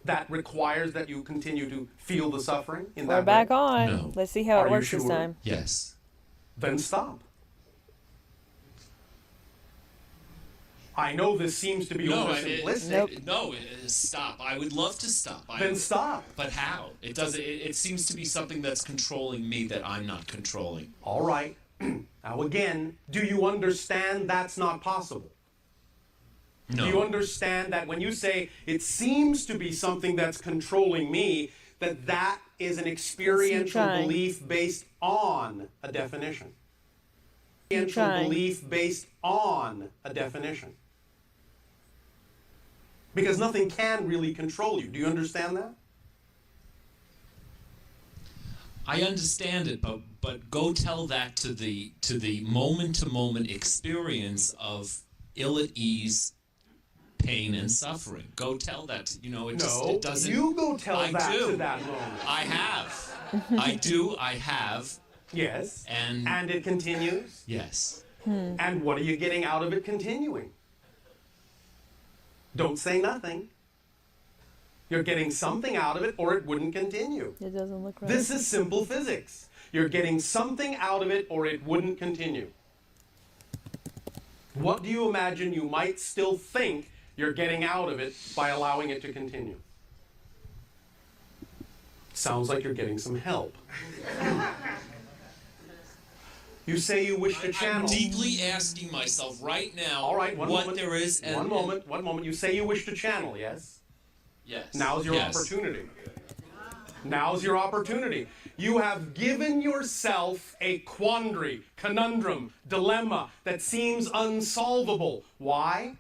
that requires that you continue to feel the suffering in We're that back way? on. No. Let's see how Are it you works this sure? time. Yes. Then stop. I know this seems to be oversimplistic. Nope. Stop. I would love to stop. Then stop. But how? It doesn't. It seems to be something that's controlling me that I'm not controlling. All right. Now again, do you understand that's not possible? No. Do you understand that when you say it seems to be something that's controlling me, that is an experiential trying. belief based on a definition? Experiential trying. belief based on a definition. Because nothing can really control you. Do you understand that? I understand it, but go tell that to the moment-to-moment experience of ill at ease, pain and suffering. Go tell that. It doesn't. You go tell I that do. to that moment. I have. I do. I have. Yes. And it continues. yes. And what are you getting out of it continuing? Don't say nothing. You're getting something out of it or it wouldn't continue. It doesn't look right. This is simple physics. You're getting something out of it or it wouldn't continue. What do you imagine you might still think you're getting out of it by allowing it to continue? Sounds like you're getting some help. You say you wish to I'm channel. deeply asking myself right now. All right, one moment. there is. And, One moment. You say you wish to channel, yes? Yes. Now's your Yes. opportunity. Now's your opportunity. You have given yourself a quandary, conundrum, dilemma that seems unsolvable. Why?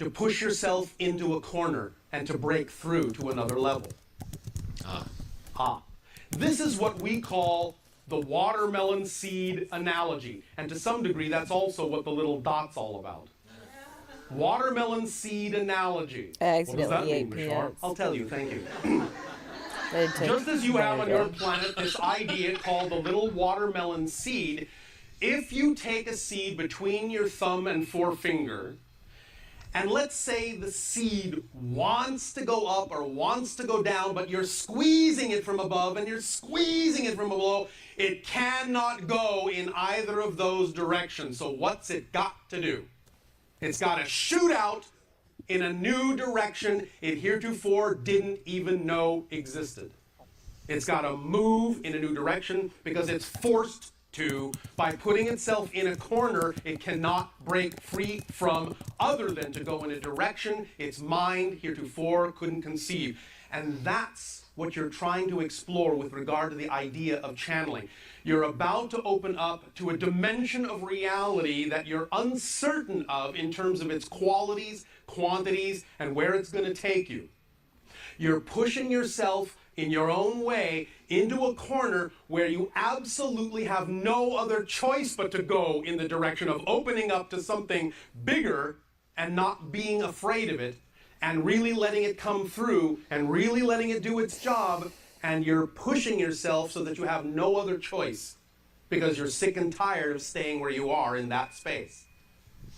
To push yourself into a corner and to break through to another level. This is what we call the watermelon seed analogy. And to some degree, that's also what the little dot's all about. Watermelon seed analogy. I What does that accidentally mean, ate Bashar? peanuts. I'll tell you, thank you. It took Just as you have on better your day. planet this idea called the little watermelon seed, if you take a seed between your thumb and forefinger, and let's say the seed wants to go up or wants to go down, but you're squeezing it from above and you're squeezing it from below, it cannot go in either of those directions. So what's it got to do? It's got to shoot out in a new direction it heretofore didn't even know existed. It's got to move in a new direction because it's forced to. By putting itself in a corner, it cannot break free from other than to go in a direction its mind heretofore couldn't conceive. And that's what you're trying to explore with regard to the idea of channeling. You're about to open up to a dimension of reality that you're uncertain of in terms of its qualities, quantities, and where it's going to take you. You're pushing yourself in your own way into a corner where you absolutely have no other choice but to go in the direction of opening up to something bigger and not being afraid of it and really letting it come through and really letting it do its job. And you're pushing yourself so that you have no other choice because you're sick and tired of staying where you are in that space.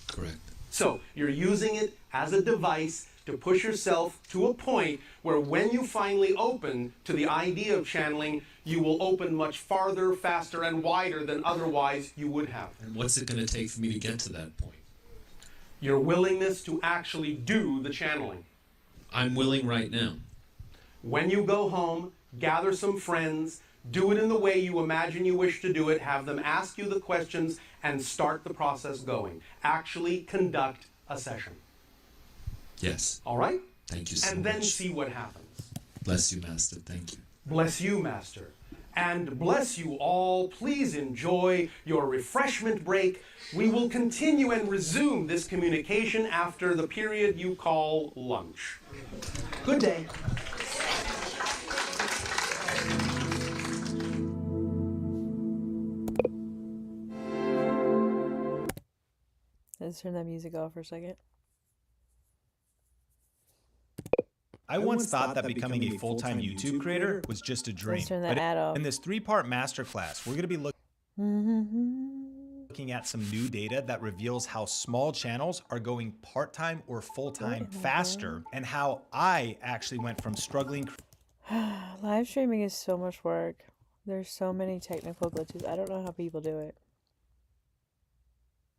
Correct. So you're using it as a device to push yourself to a point where when you finally open to the idea of channeling, you will open much farther, faster, and wider than otherwise you would have. And what's it going to take for me to get to that point? Your willingness to actually do the channeling. I'm willing right now. When you go home, gather some friends, do it in the way you imagine you wish to do it, have them ask you the questions, and start the process going. Actually conduct a session. Yes. All right? Thank you so And much. then see what happens. Bless you, Master. Thank you. Bless you, Master. And bless you all. Please enjoy your refreshment break. We will continue and resume this communication after the period you call lunch. Good day. Let's turn that music off for a second. I once thought that becoming a full-time YouTube creator was just a dream. Let's turn that ad off. In this 3-part masterclass, we're going to be looking looking at some new data that reveals how small channels are going part-time or full-time faster, and how I actually went from struggling. Live streaming is so much work. There's so many technical glitches. I don't know how people do it.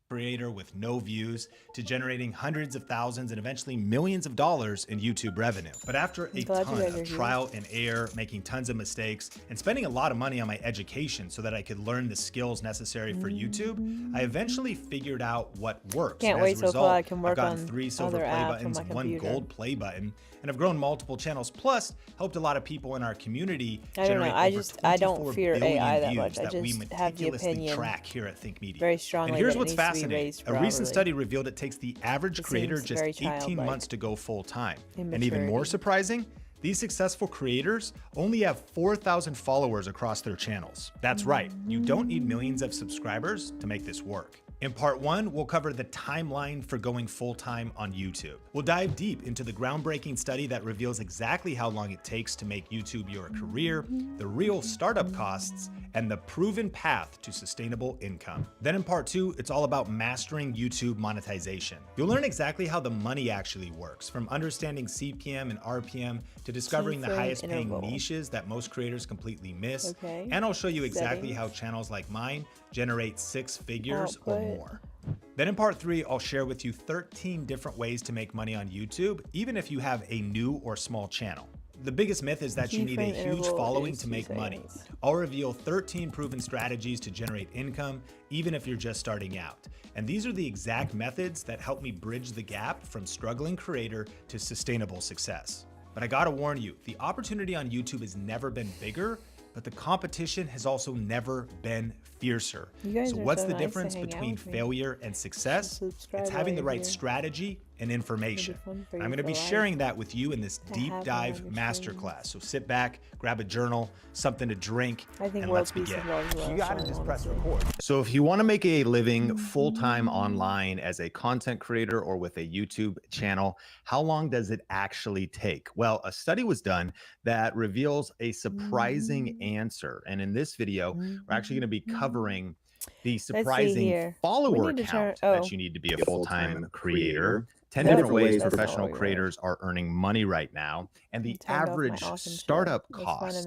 Creator with no views to generating hundreds of thousands and eventually millions of dollars in YouTube revenue. But after a ton of trial and error, making tons of mistakes, and spending a lot of money on my education so that I could learn the skills necessary for YouTube, I eventually figured out what works. Can't wait till I can work on 3 silver play buttons, 1 gold play button, and I've grown multiple channels, plus helped a lot of people in our community generate over 24 billion views that we meticulously track here at Think Media. Very strongly. And here's what's fascinating. A recent study revealed it takes the average creator just 18 months to go full-time. And even more surprising, these successful creators only have 4,000 followers across their channels. That's right, you don't need millions of subscribers to make this work. In part 1, we'll cover the timeline for going full-time on YouTube. We'll dive deep into the groundbreaking study that reveals exactly how long it takes to make YouTube your career, the real startup costs, and the proven path to sustainable income. Then in part 2, it's all about mastering YouTube monetization. You'll learn exactly how the money actually works, from understanding CPM and RPM to discovering the highest paying niches that most creators completely miss. And I'll show you exactly how channels like mine generate 6 figures or more. Then in part 3, I'll share with you 13 different ways to make money on YouTube, even if you have a new or small channel. The biggest myth is that you need a huge following to make money. I'll reveal 13 proven strategies to generate income, even if you're just starting out. And these are the exact methods that help me bridge the gap from struggling creator to sustainable success. But I gotta warn you, the opportunity on YouTube has never been bigger, but the competition has also never been fiercer. So what's the difference between failure and success? It's having the right strategy and information. I'm going to be sharing that with you in this deep dive masterclass. So sit back, grab a journal, something to drink, and let's begin. You gotta just press record. So if you want to make a living full-time online as a content creator or with a YouTube channel, how long does it actually take? Well, a study was done that reveals a surprising answer. And in this video, we're actually going to be covering the surprising follower count that you need to be a full-time creator. 10 different ways professional creators are earning money right now, and the average startup cost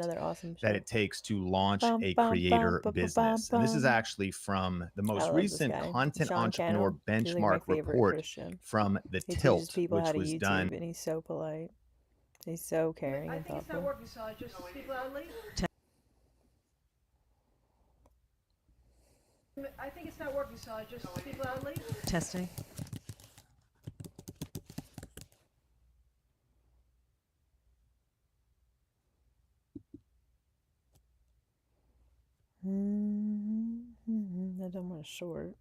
that it takes to launch a creator business. And this is actually from the most recent Content Entrepreneur Benchmark report from the Tilt, which was done. And he's so polite. He's so caring and thoughtful. It's not working, so I just speak loudly. I think it's not working, so I just speak loudly. Testing. I don't want a short.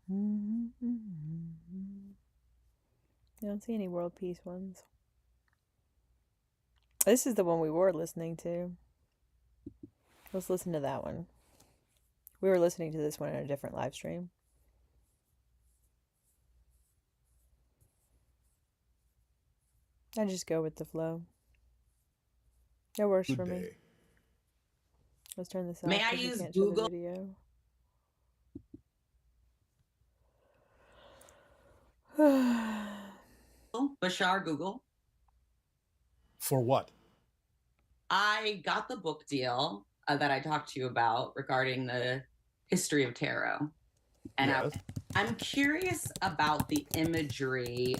I don't see any world peace ones. This is the one we were listening to. Let's listen to that one. We were listening to this one in a different live stream. I just go with the flow. It works for me. Let's turn this off. May I use Google? Video. Bashar Google. For what? I got the book deal that I talked to you about regarding the history of tarot. And yes. I'm curious about the imagery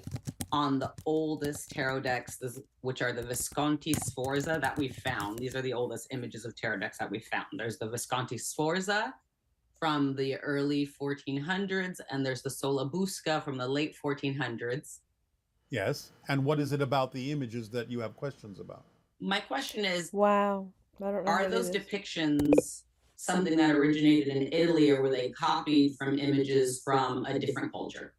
on the oldest tarot decks, which are the Visconti Sforza that we found. These are the oldest images of tarot decks that we found. There's the Visconti Sforza from the early 1400s, and there's the Solabusca from the late 1400s. Yes. And what is it about the images that you have questions about? My question is, wow, I don't know. Are those depictions something that originated in Italy, or were they copied from images from a different culture?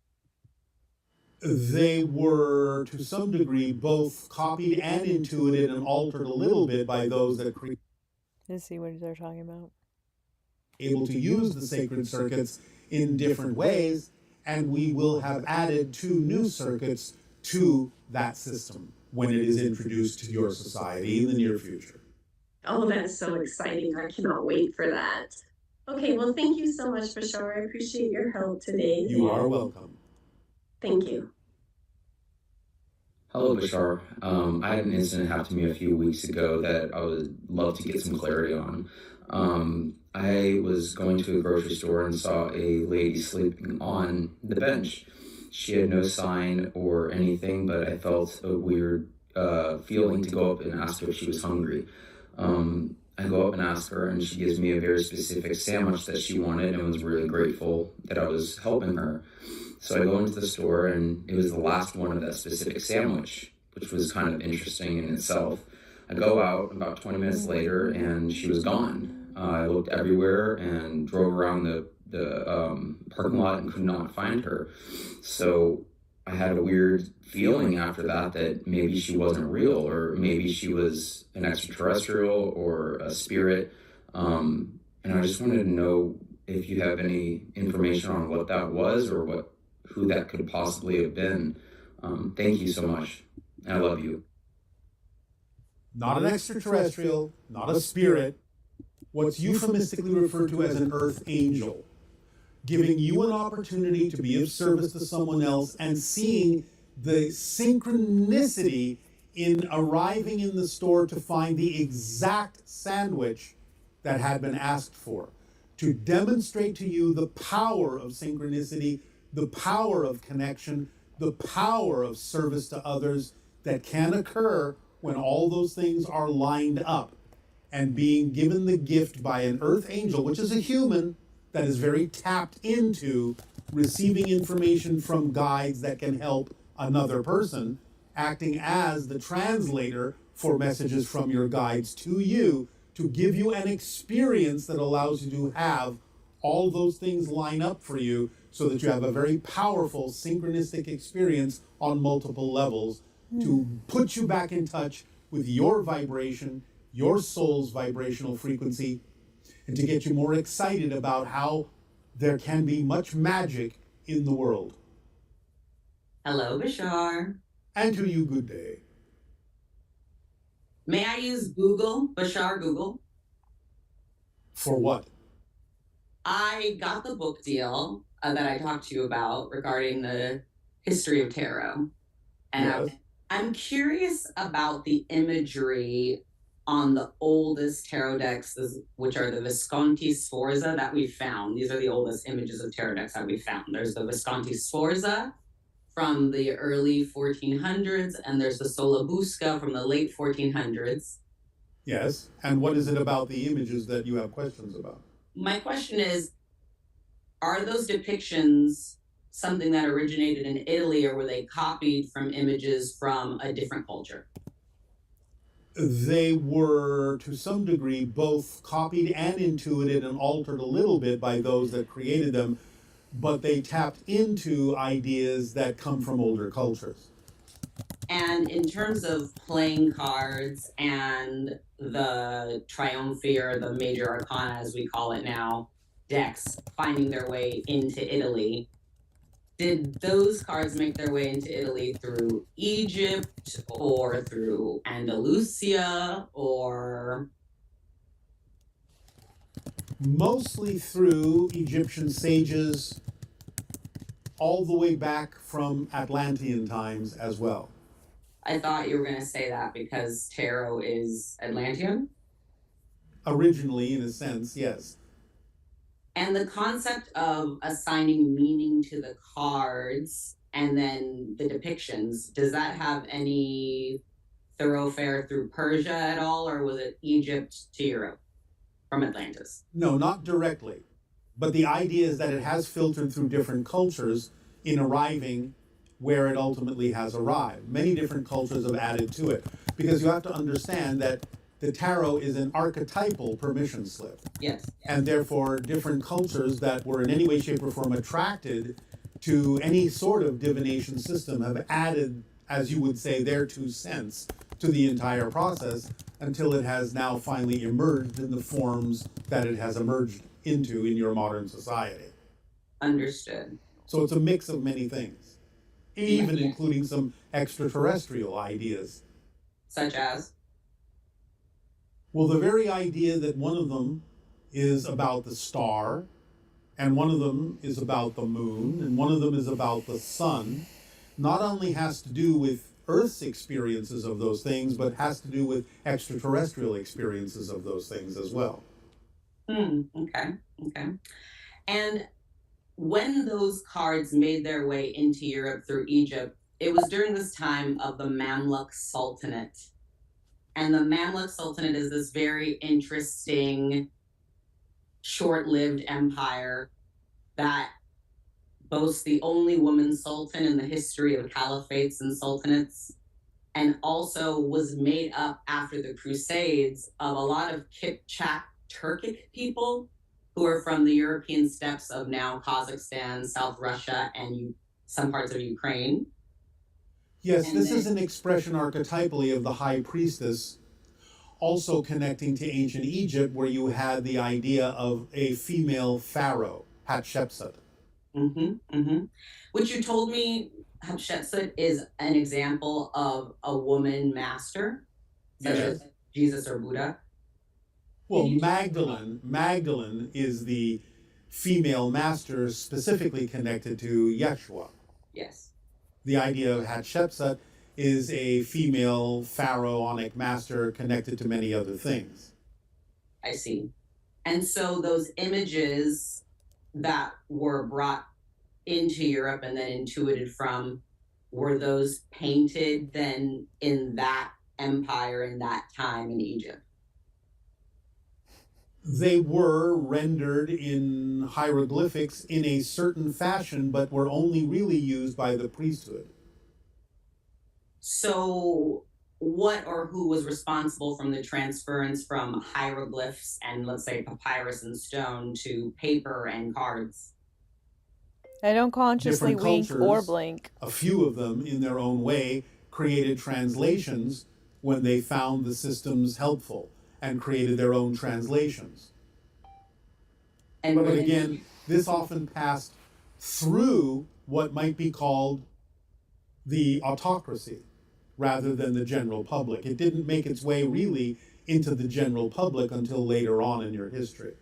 They were, to some degree, both copied and intuited and altered a little bit by those that Let's see what they're talking about. Able to use the sacred circuits in different ways, and we will have added 2 new circuits to that system when it is introduced to your society in the near future. Oh, that's so exciting. I cannot wait for that. Okay, well, thank you so much, Bashar. I appreciate your help today. You are welcome. Thank you. Hello, Bashar. I had an incident happen to me a few weeks ago that I would love to get some clarity on. I was going to a grocery store and saw a lady sleeping on the bench. She had no sign or anything, but I felt a weird feeling to go up and ask her if she was hungry. I go up and ask her, and she gives me a very specific sandwich that she wanted and was really grateful that I was helping her. So I go into the store, and it was the last one of that specific sandwich, which was kind of interesting in itself. I go out about 20 minutes later, and she was gone. I looked everywhere and drove around the parking lot and could not find her. So I had a weird feeling after that maybe she wasn't real, or maybe she was an extraterrestrial or a spirit. And I just wanted to know if you have any information on what that was or who that could possibly have been. Thank you so much. I love you. Not an extraterrestrial, not a spirit, what's euphemistically referred to as an earth angel, giving you an opportunity to be of service to someone else and seeing the synchronicity in arriving in the store to find the exact sandwich that had been asked for, to demonstrate to you the power of synchronicity, the power of connection, the power of service to others that can occur when all those things are lined up, and being given the gift by an earth angel, which is a human that is very tapped into receiving information from guides that can help another person, acting as the translator for messages from your guides to you, to give you an experience that allows you to have all those things line up for you so that you have a very powerful synchronistic experience on multiple levels to put you back in touch with your vibration, your soul's vibrational frequency, and to get you more excited about how there can be much magic in the world. Hello, Bashar. And to you, good day. May I use Google, Bashar Google? For what? I got the book deal that I talked to you about regarding the history of tarot. And yes. I'm curious about the imagery on the oldest tarot decks, which are the Visconti Sforza that we found. These are the oldest images of tarot decks that we found. There's the Visconti Sforza from the early 1400s, and there's the Solabusca from the late 1400s. Yes, and what is it about the images that you have questions about? My question is, are those depictions something that originated in Italy, or were they copied from images from a different culture? They were, to some degree, both copied and intuited and altered a little bit by those that created them, but they tapped into ideas that come from older cultures. And in terms of playing cards and the Triumphir, the major arcana, as we call it now, decks finding their way into Italy, did those cards make their way into Italy through Egypt or through Andalusia, or? Mostly through Egyptian sages, all the way back from Atlantean times as well. I thought you were going to say that because tarot is Atlantean? Originally, in a sense, yes. And the concept of assigning meaning to the cards and then the depictions, does that have any thoroughfare through Persia at all, or was it Egypt to Europe from Atlantis? No, not directly. But the idea is that it has filtered through different cultures in arriving where it ultimately has arrived. Many different cultures have added to it, because you have to understand that the tarot is an archetypal permission slip. Yes. And therefore, different cultures that were in any way, shape, or form attracted to any sort of divination system have added, as you would say, their 2 cents to the entire process until it has now finally emerged in the forms that it has emerged into in your modern society. Understood. So it's a mix of many things. even including some extraterrestrial ideas. Such as? Well, the very idea that one of them is about the star, and one of them is about the moon, and one of them is about the sun, not only has to do with Earth's experiences of those things, but has to do with extraterrestrial experiences of those things as well. Okay. And when those cards made their way into Europe through Egypt, it was during this time of the Mamluk Sultanate. And the Mamluk Sultanate is this very interesting, short-lived empire that boasts the only woman sultan in the history of caliphates and sultanates, and also was made up after the Crusades of a lot of Kipchak Turkic people who are from the European steppes of now Kazakhstan, South Russia, and some parts of Ukraine. Yes, and this is an expression archetypally of the high priestess, also connecting to ancient Egypt, where you had the idea of a female pharaoh, Hatshepsut. Which you told me Hatshepsut is an example of a woman master, such as Jesus or Buddha. Well, Magdalene is the female master specifically connected to Yeshua. Yes. The idea of Hatshepsut is a female pharaonic master connected to many other things. I see. And so those images that were brought into Europe and then intuited from, were those painted then in that empire in that time in Egypt? They were rendered in hieroglyphics in a certain fashion, but were only really used by the priesthood. So what or who was responsible from the transference from hieroglyphs and, let's say, papyrus and stone to paper and cards? I don't consciously wink or blink. A few of them, in their own way, created translations when they found the systems helpful and created their own translations. But again, this often passed through what might be called the autocracy rather than the general public. It didn't make its way really into the general public until later on in your history.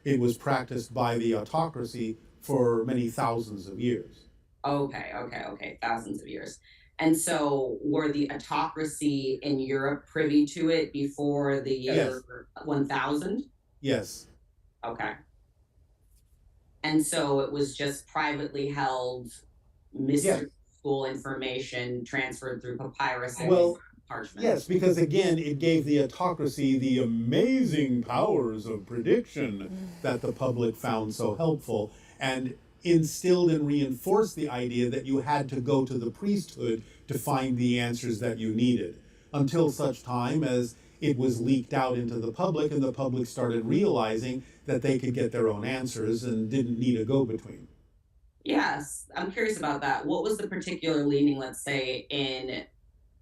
It was practiced by the autocracy for many thousands of years. Okay, thousands of years. And so were the autocracy in Europe privy to it before the year 1000? Yes. Okay. And so it was just privately held mystery school information transferred through papyrus and parchment. Yes, because again, it gave the autocracy the amazing powers of prediction that the public found so helpful, and instilled and reinforced the idea that you had to go to the priesthood to find the answers that you needed, until such time as it was leaked out into the public and the public started realizing that they could get their own answers and didn't need a go-between. Yes, I'm curious about that. What was the particular leaning, let's say, in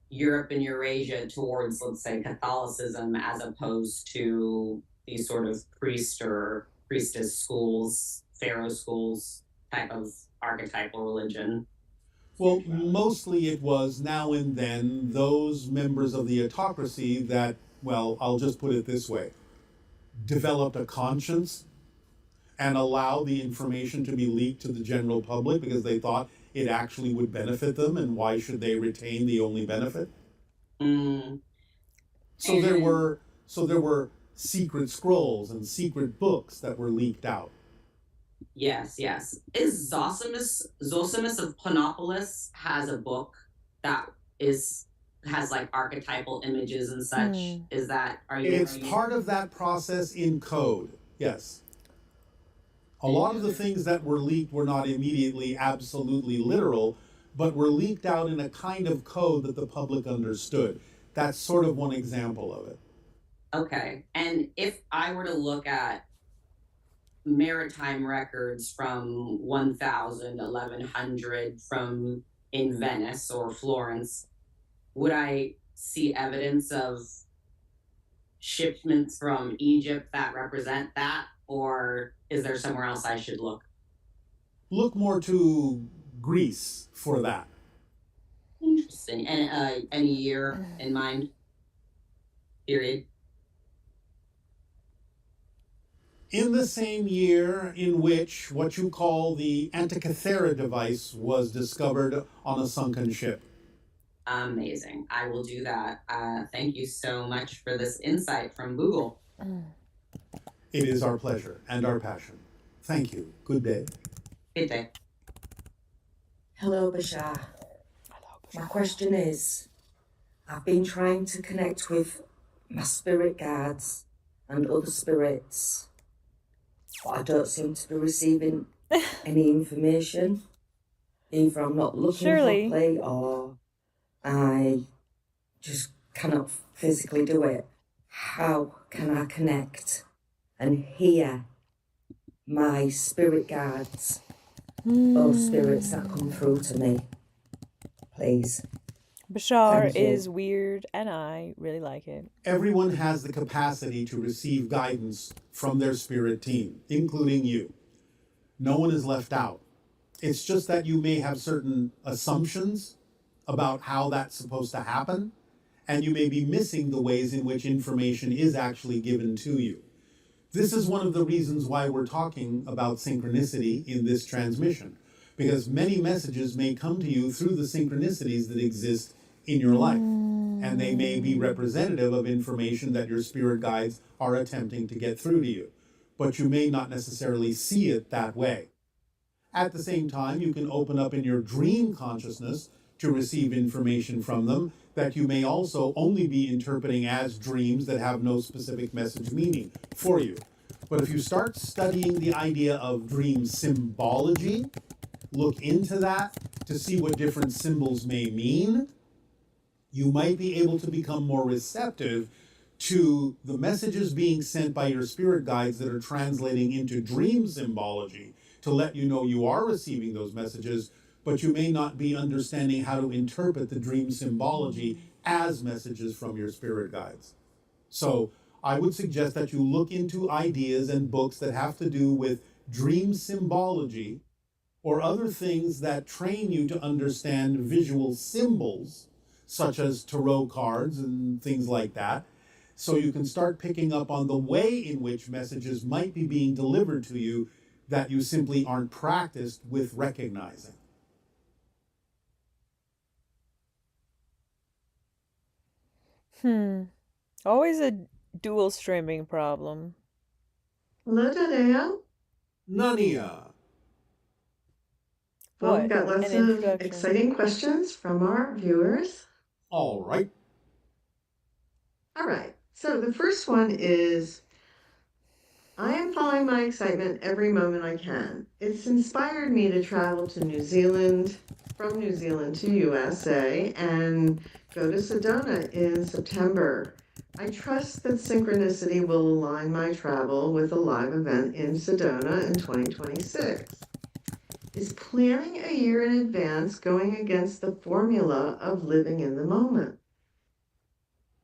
Europe and Eurasia towards, let's say, Catholicism as opposed to these sort of priest or priestess schools, pharaoh schools type of archetypal religion? Well, mostly it was now and then those members of the autocracy that, well, I'll just put it this way, developed a conscience and allowed the information to be leaked to the general public because they thought it actually would benefit them, and why should they retain the only benefit? So there were secret scrolls and secret books that were leaked out. Yes. Is Zosimus of Panopolis has a book that has like archetypal images and such. It's part of that process in code, yes. A lot of the things that were leaked were not immediately absolutely literal, but were leaked out in a kind of code that the public understood. That's sort of one example of it. Okay. And if I were to look at maritime records from 1000, 1100 from in Venice or Florence, would I see evidence of shipments from Egypt that represent that? Or is there somewhere else I should look? Look more to Greece for that. interesting. And any year in mind? Period. In the same year in which what you call the Antikythera device was discovered on a sunken ship. Amazing. I will do that. Thank you so much for this insight from Google. It is our pleasure and our passion. Thank you. Good day. Good day. Hello, Bashar. My question is, I've been trying to connect with my spirit guides and other spirits, but I don't seem to be receiving any information. Either I'm not looking properly or I just cannot physically do it. How can I connect and hear my spirit guides or spirits that come through to me? Please. Bashar is weird and I really like it. Everyone has the capacity to receive guidance from their spirit team, including you. No one is left out. It's just that you may have certain assumptions about how that's supposed to happen, and you may be missing the ways in which information is actually given to you. This is one of the reasons why we're talking about synchronicity in this transmission, because many messages may come to you through the synchronicities that exist in your life, and they may be representative of information that your spirit guides are attempting to get through to you, but you may not necessarily see it that way. At the same time, you can open up in your dream consciousness to receive information from them that you may also only be interpreting as dreams that have no specific message meaning for you. But if you start studying the idea of dream symbology, look into that to see what different symbols may mean, you might be able to become more receptive to the messages being sent by your spirit guides that are translating into dream symbology to let you know you are receiving those messages, but you may not be understanding how to interpret the dream symbology as messages from your spirit guides. So I would suggest that you look into ideas and books that have to do with dream symbology or other things that train you to understand visual symbols, such as tarot cards and things like that, so you can start picking up on the way in which messages might be being delivered to you that you simply aren't practiced with recognizing. Always a dual streaming problem. Hello, Dadeo. Nania. Well, we've got lots of exciting questions from our viewers. All right. All right. So the first one is, I am following my excitement every moment I can. It's inspired me to travel to New Zealand, from New Zealand to USA, and go to Sedona in September. I trust that synchronicity will align my travel with a live event in Sedona in 2026. Is planning a year in advance going against the formula of living in the moment?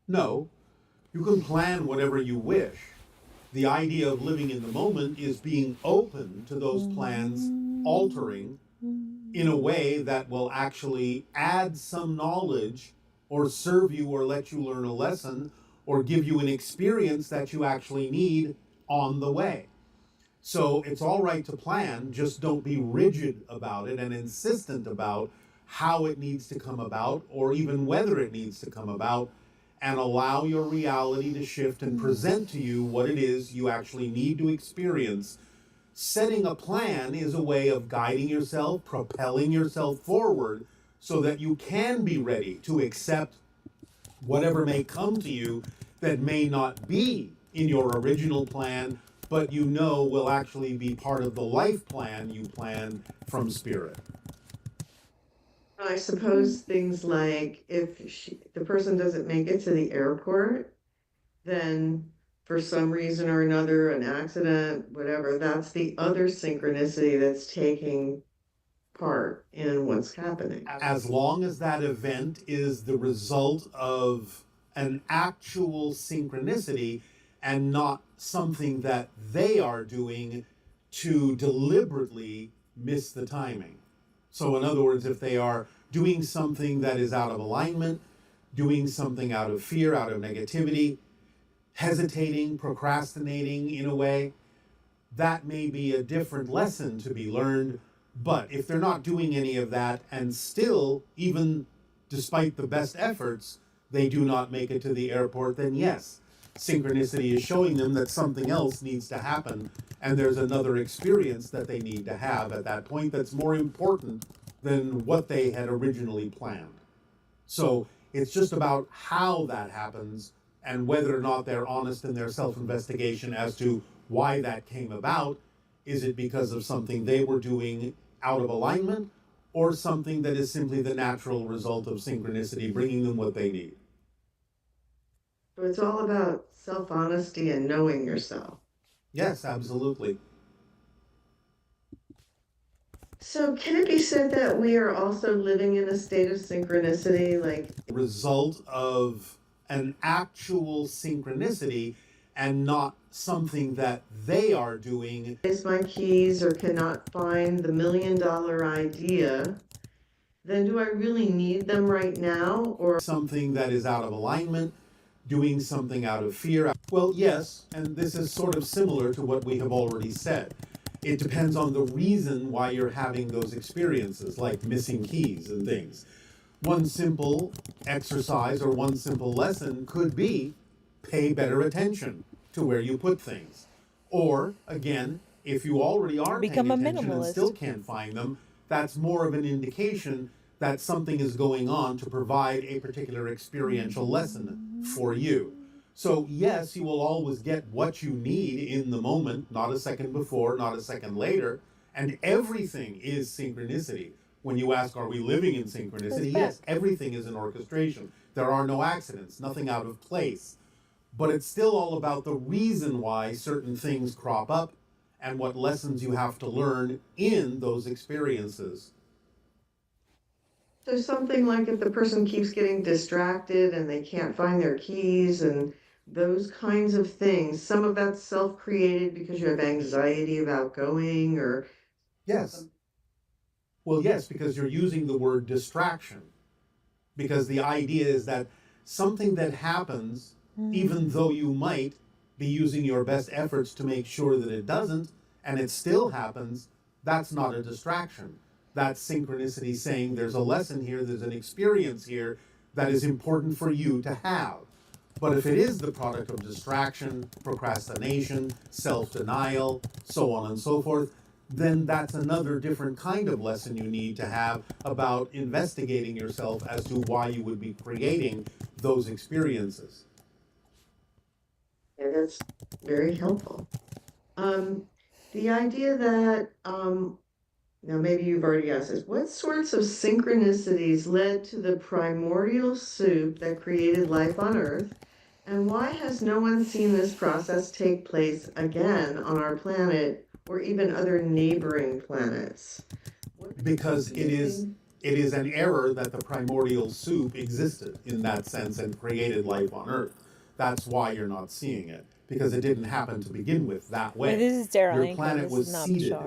No, you can plan whatever you wish. The idea of living in the moment is being open to those plans altering in a way that will actually add some knowledge or serve you or let you learn a lesson or give you an experience that you actually need on the way. So it's all right to plan, just don't be rigid about it and insistent about how it needs to come about or even whether it needs to come about, and allow your reality to shift and present to you what it is you actually need to experience. Setting a plan is a way of guiding yourself, propelling yourself forward so that you can be ready to accept whatever may come to you that may not be in your original plan, but you know will actually be part of the life plan you plan from spirit. I suppose things like if the person doesn't make it to the airport, then for some reason or another, an accident, whatever, that's the other synchronicity that's taking part in what's happening. As long as that event is the result of an actual synchronicity and not something that they are doing to deliberately miss the timing. So in other words, if they are doing something that is out of alignment, doing something out of fear, out of negativity, hesitating, procrastinating in a way. That may be a different lesson to be learned, but if they're not doing any of that and still, even despite the best efforts, they do not make it to the airport, then yes, synchronicity is showing them that something else needs to happen and there's another experience that they need to have at that point that's more important than what they had originally planned. So it's just about how that happens and whether or not they're honest in their self-investigation as to why that came about. Is it because of something they were doing out of alignment, or something that is simply the natural result of synchronicity bringing them what they need? So it's all about self-honesty and knowing yourself. Yes, absolutely. So can it be said that we are also living in a state of synchronicity, like result of an actual synchronicity and not something that they are doing? Is my keys or cannot find the $1 million idea, then do I really need them right now? Or something that is out of alignment, doing something out of fear? Well, yes, and this is sort of similar to what we have already said. It depends on the reason why you're having those experiences, like missing keys and things. One simple exercise or one simple lesson could be pay better attention to where you put things. Or, again, if you already are Become paying a attention and minimalist. still can't find them, that's more of an indication that something is going on to provide a particular experiential lesson for you. So yes, you will always get what you need in the moment, not a second before, not a second later, and everything is synchronicity. When you ask, are we living in synchronicity? Yes, everything is an orchestration. There are no accidents, nothing out of place. But it's still all about the reason why certain things crop up and what lessons you have to learn in those experiences. so something like if the person keeps getting distracted and they can't find their keys and those kinds of things, some of that's self-created because you have anxiety about going, or Yes. Well, yes, because you're using the word distraction. Because the idea is that something that happens, even though you might be using your best efforts to make sure that it doesn't, and it still happens, that's not a distraction. That's synchronicity saying there's a lesson here, there's an experience here that is important for you to have. But if it is the product of distraction, procrastination, self-denial, so on and so forth, then that's another different kind of lesson you need to have about investigating yourself as to why you would be creating those experiences. yeah, that's very helpful. The idea that, now maybe you've already asked this, what sorts of synchronicities led to the primordial soup that created life on Earth? And why has no one seen this process take place again on our planet or even other neighboring planets? Because it is an error that the primordial soup existed in that sense and created life on Earth. That's why you're not seeing it, because it didn't happen to begin with that way. Wait, this is Daryl. Your planet was seeded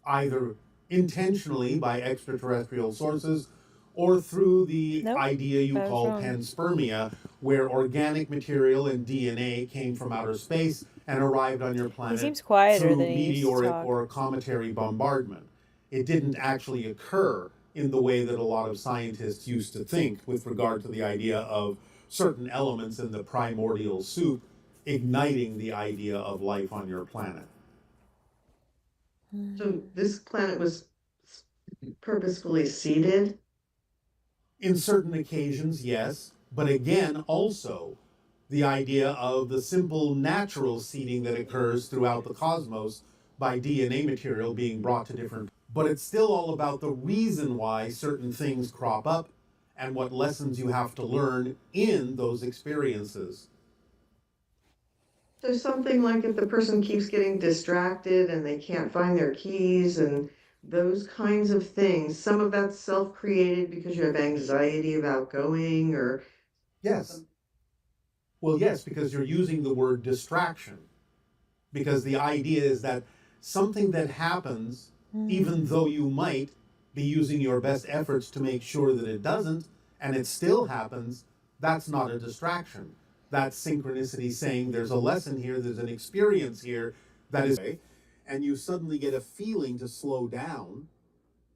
either intentionally by extraterrestrial sources or through the idea you call panspermia, where organic material and DNA came from outer space and arrived on your planet through meteoric or cometary bombardment. It didn't actually occur in the way that a lot of scientists used to think with regard to the idea of certain elements in the primordial soup igniting the idea of life on your planet. So this planet was purposefully seeded? In certain occasions, yes. But again, also, the idea of the simple natural seeding that occurs throughout the cosmos by DNA material being brought to different. But it's still all about the reason why certain things crop up and what lessons you have to learn in those experiences. So something like if the person keeps getting distracted and they can't find their keys and those kinds of things, some of that's self-created because you have anxiety about going, or yes. Well, yes, because you're using the word distraction. Because the idea is that something that happens, even though you might be using your best efforts to make sure that it doesn't, and it still happens, that's not a distraction. That's synchronicity saying there's a lesson here, there's an experience here that is, and you suddenly get a feeling to slow down.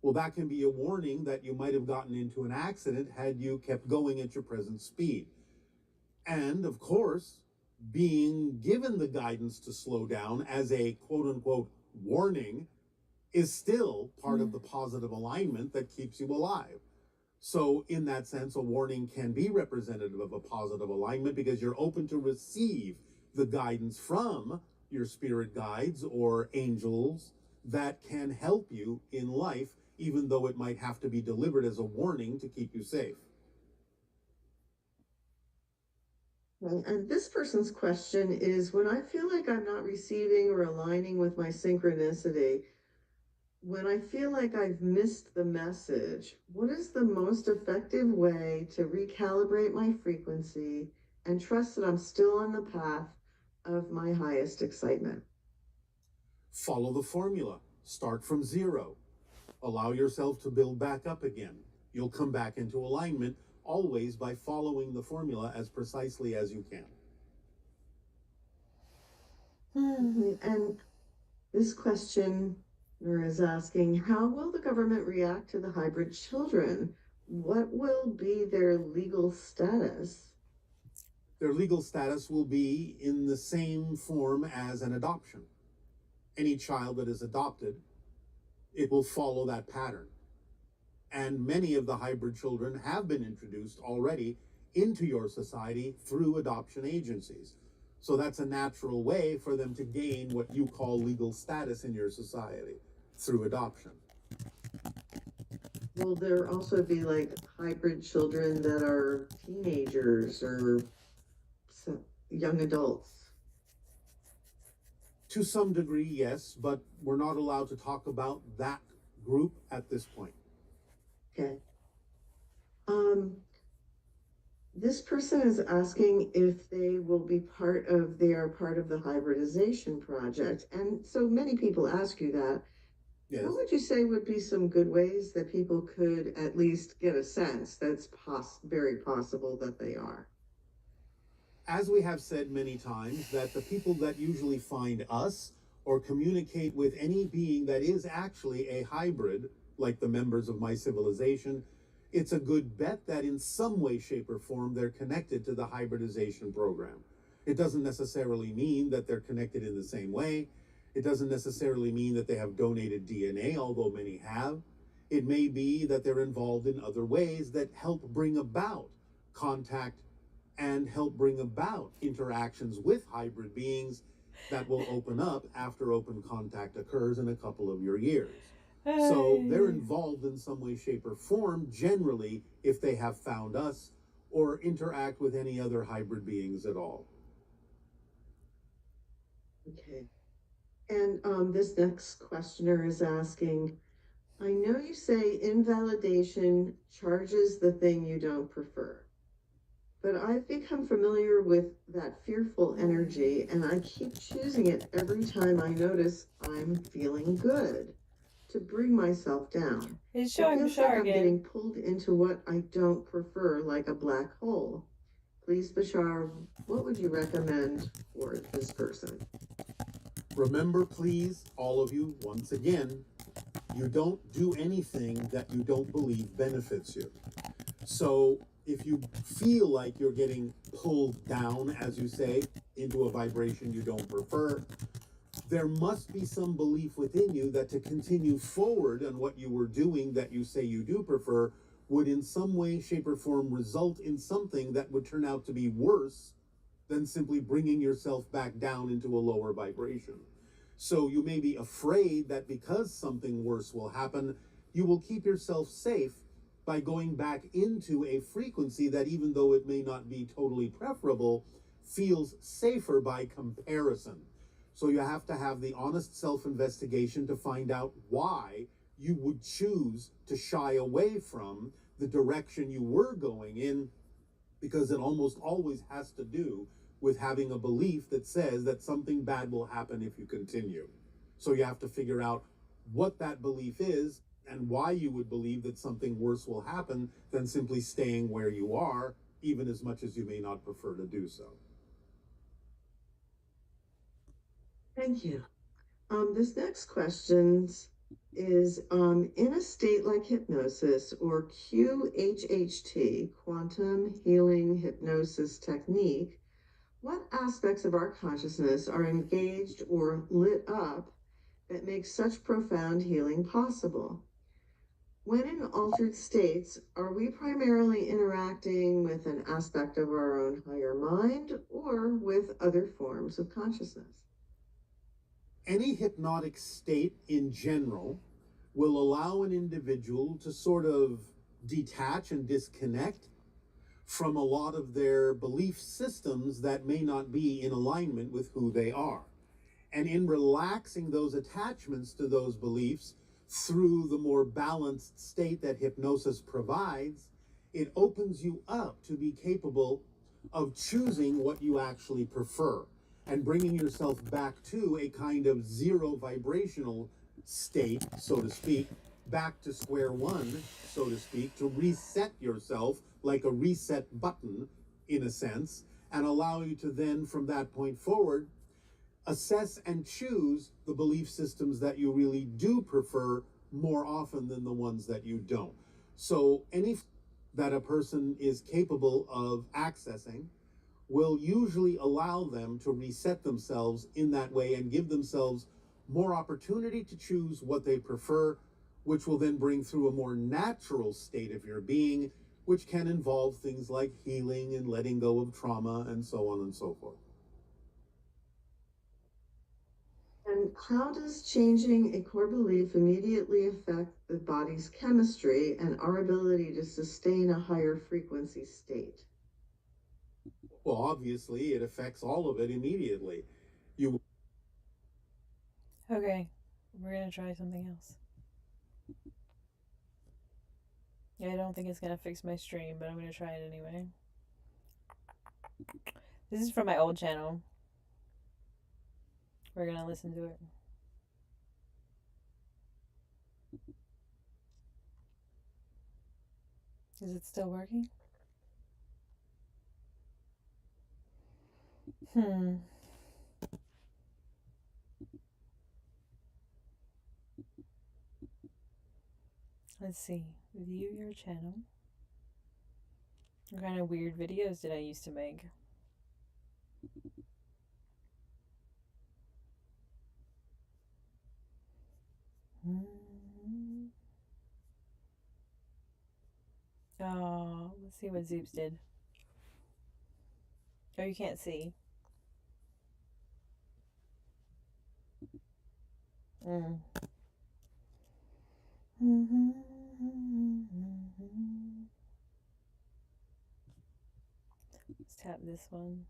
Well, that can be a warning that you might have gotten into an accident had you kept going at your present speed. And of course, being given the guidance to slow down as a quote unquote warning is still part of the positive alignment that keeps you alive. So in that sense, a warning can be representative of a positive alignment because you're open to receive the guidance from your spirit guides or angels that can help you in life, even though it might have to be delivered as a warning to keep you safe. And this person's question is, when I feel like I'm not receiving or aligning with my synchronicity, when I feel like I've missed the message, what is the most effective way to recalibrate my frequency and trust that I'm still on the path of my highest excitement? Follow the formula. Start from zero. Allow yourself to build back up again. You'll come back into alignment always by following the formula as precisely as you can. And this question is asking, how will the government react to the hybrid children? What will be their legal status? Their legal status will be in the same form as an adoption. Any child that is adopted, it will follow that pattern. And many of the hybrid children have been introduced already into your society through adoption agencies. So that's a natural way for them to gain what you call legal status in your society through adoption. Will there also be like hybrid children that are teenagers or young adults? To some degree, yes, but we're not allowed to talk about that group at this point. Okay. This person is asking if they will be they are part of the hybridization project. And so many people ask you that. Yes. What would you say would be some good ways that people could at least get a sense that it's very possible that they are? As we have said many times, that the people that usually find us or communicate with any being that is actually a hybrid, like the members of my civilization, it's a good bet that in some way, shape, or form they're connected to the hybridization program. It doesn't necessarily mean that they're connected in the same way. It doesn't necessarily mean that they have donated DNA, although many have. It may be that they're involved in other ways that help bring about contact and help bring about interactions with hybrid beings that will open up after open contact occurs in a couple of your years. So they're involved in some way, shape, or form, generally, if they have found us or interact with any other hybrid beings at all. Okay. And this next questioner is asking, I know you say invalidation charges the thing you don't prefer, but I've become familiar with that fearful energy, and I keep choosing it every time I notice I'm feeling good to bring myself down. He's showing Bashar like I'm again. getting pulled into what I don't prefer, like a black hole. Please, Bashar, what would you recommend for this person? Remember, please, all of you, once again, you don't do anything that you don't believe benefits you. So if you feel like you're getting pulled down, as you say, into a vibration you don't prefer, there must be some belief within you that to continue forward on what you were doing that you say you do prefer would in some way, shape, or form result in something that would turn out to be worse than simply bringing yourself back down into a lower vibration. So you may be afraid that because something worse will happen, you will keep yourself safe by going back into a frequency that, even though it may not be totally preferable, feels safer by comparison. So you have to have the honest self-investigation to find out why you would choose to shy away from the direction you were going in, because it almost always has to do with having a belief that says that something bad will happen if you continue. So you have to figure out what that belief is and why you would believe that something worse will happen than simply staying where you are, even as much as you may not prefer to do so. Thank you. This next question is, in a state like hypnosis or QHHT, quantum healing hypnosis technique, what aspects of our consciousness are engaged or lit up that makes such profound healing possible? When in altered states, are we primarily interacting with an aspect of our own higher mind or with other forms of consciousness? Any hypnotic state in general will allow an individual to sort of detach and disconnect from a lot of their belief systems that may not be in alignment with who they are. And in relaxing those attachments to those beliefs through the more balanced state that hypnosis provides, it opens you up to be capable of choosing what you actually prefer and bringing yourself back to a kind of zero vibrational state, so to speak, back to square one, so to speak, to reset yourself like a reset button, in a sense, and allow you to then, from that point forward, assess and choose the belief systems that you really do prefer more often than the ones that you don't. So any that a person is capable of accessing will usually allow them to reset themselves in that way and give themselves more opportunity to choose what they prefer, which will then bring through a more natural state of your being, which can involve things like healing and letting go of trauma and so on and so forth. And how does changing a core belief immediately affect the body's chemistry and our ability to sustain a higher frequency state? Well, obviously, it affects all of it immediately. Okay, we're gonna try something else. Yeah, I don't think it's gonna fix my stream, but I'm gonna try it anyway. This is from my old channel. We're gonna listen to it. Is it still working? Let's see. View your channel. What kind of weird videos did I used to make? Oh, let's see what Zoops did. Oh, you can't see. Let's tap this one.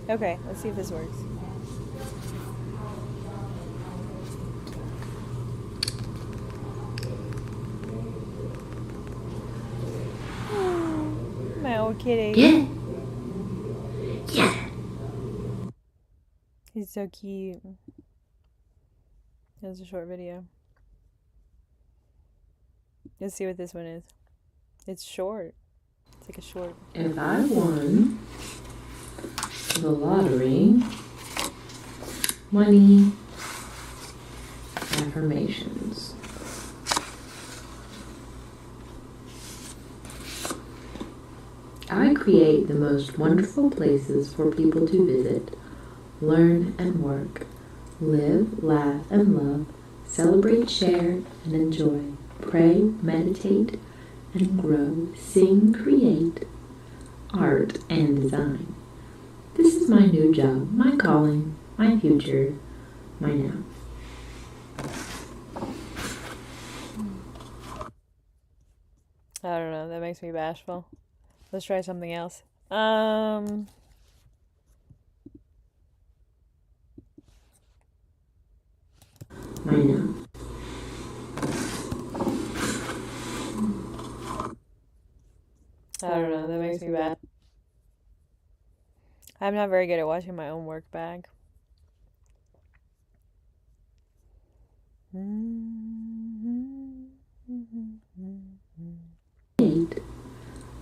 Okay, let's see if this works. My old kitty. Yeah. Yeah. He's so cute. That was a short video. Let's see what this one is. It's short. It's like a short. If I won the lottery, money, affirmations. I create the most wonderful places for people to visit, learn and work, live, laugh and love, celebrate, share and enjoy, pray, meditate and grow, sing, create, art and design. This is my new job, my calling, my future, my now. I don't know, that makes me bashful. Let's try something else. I know. I don't know. That makes me bad. I'm not very good at watching my own work back.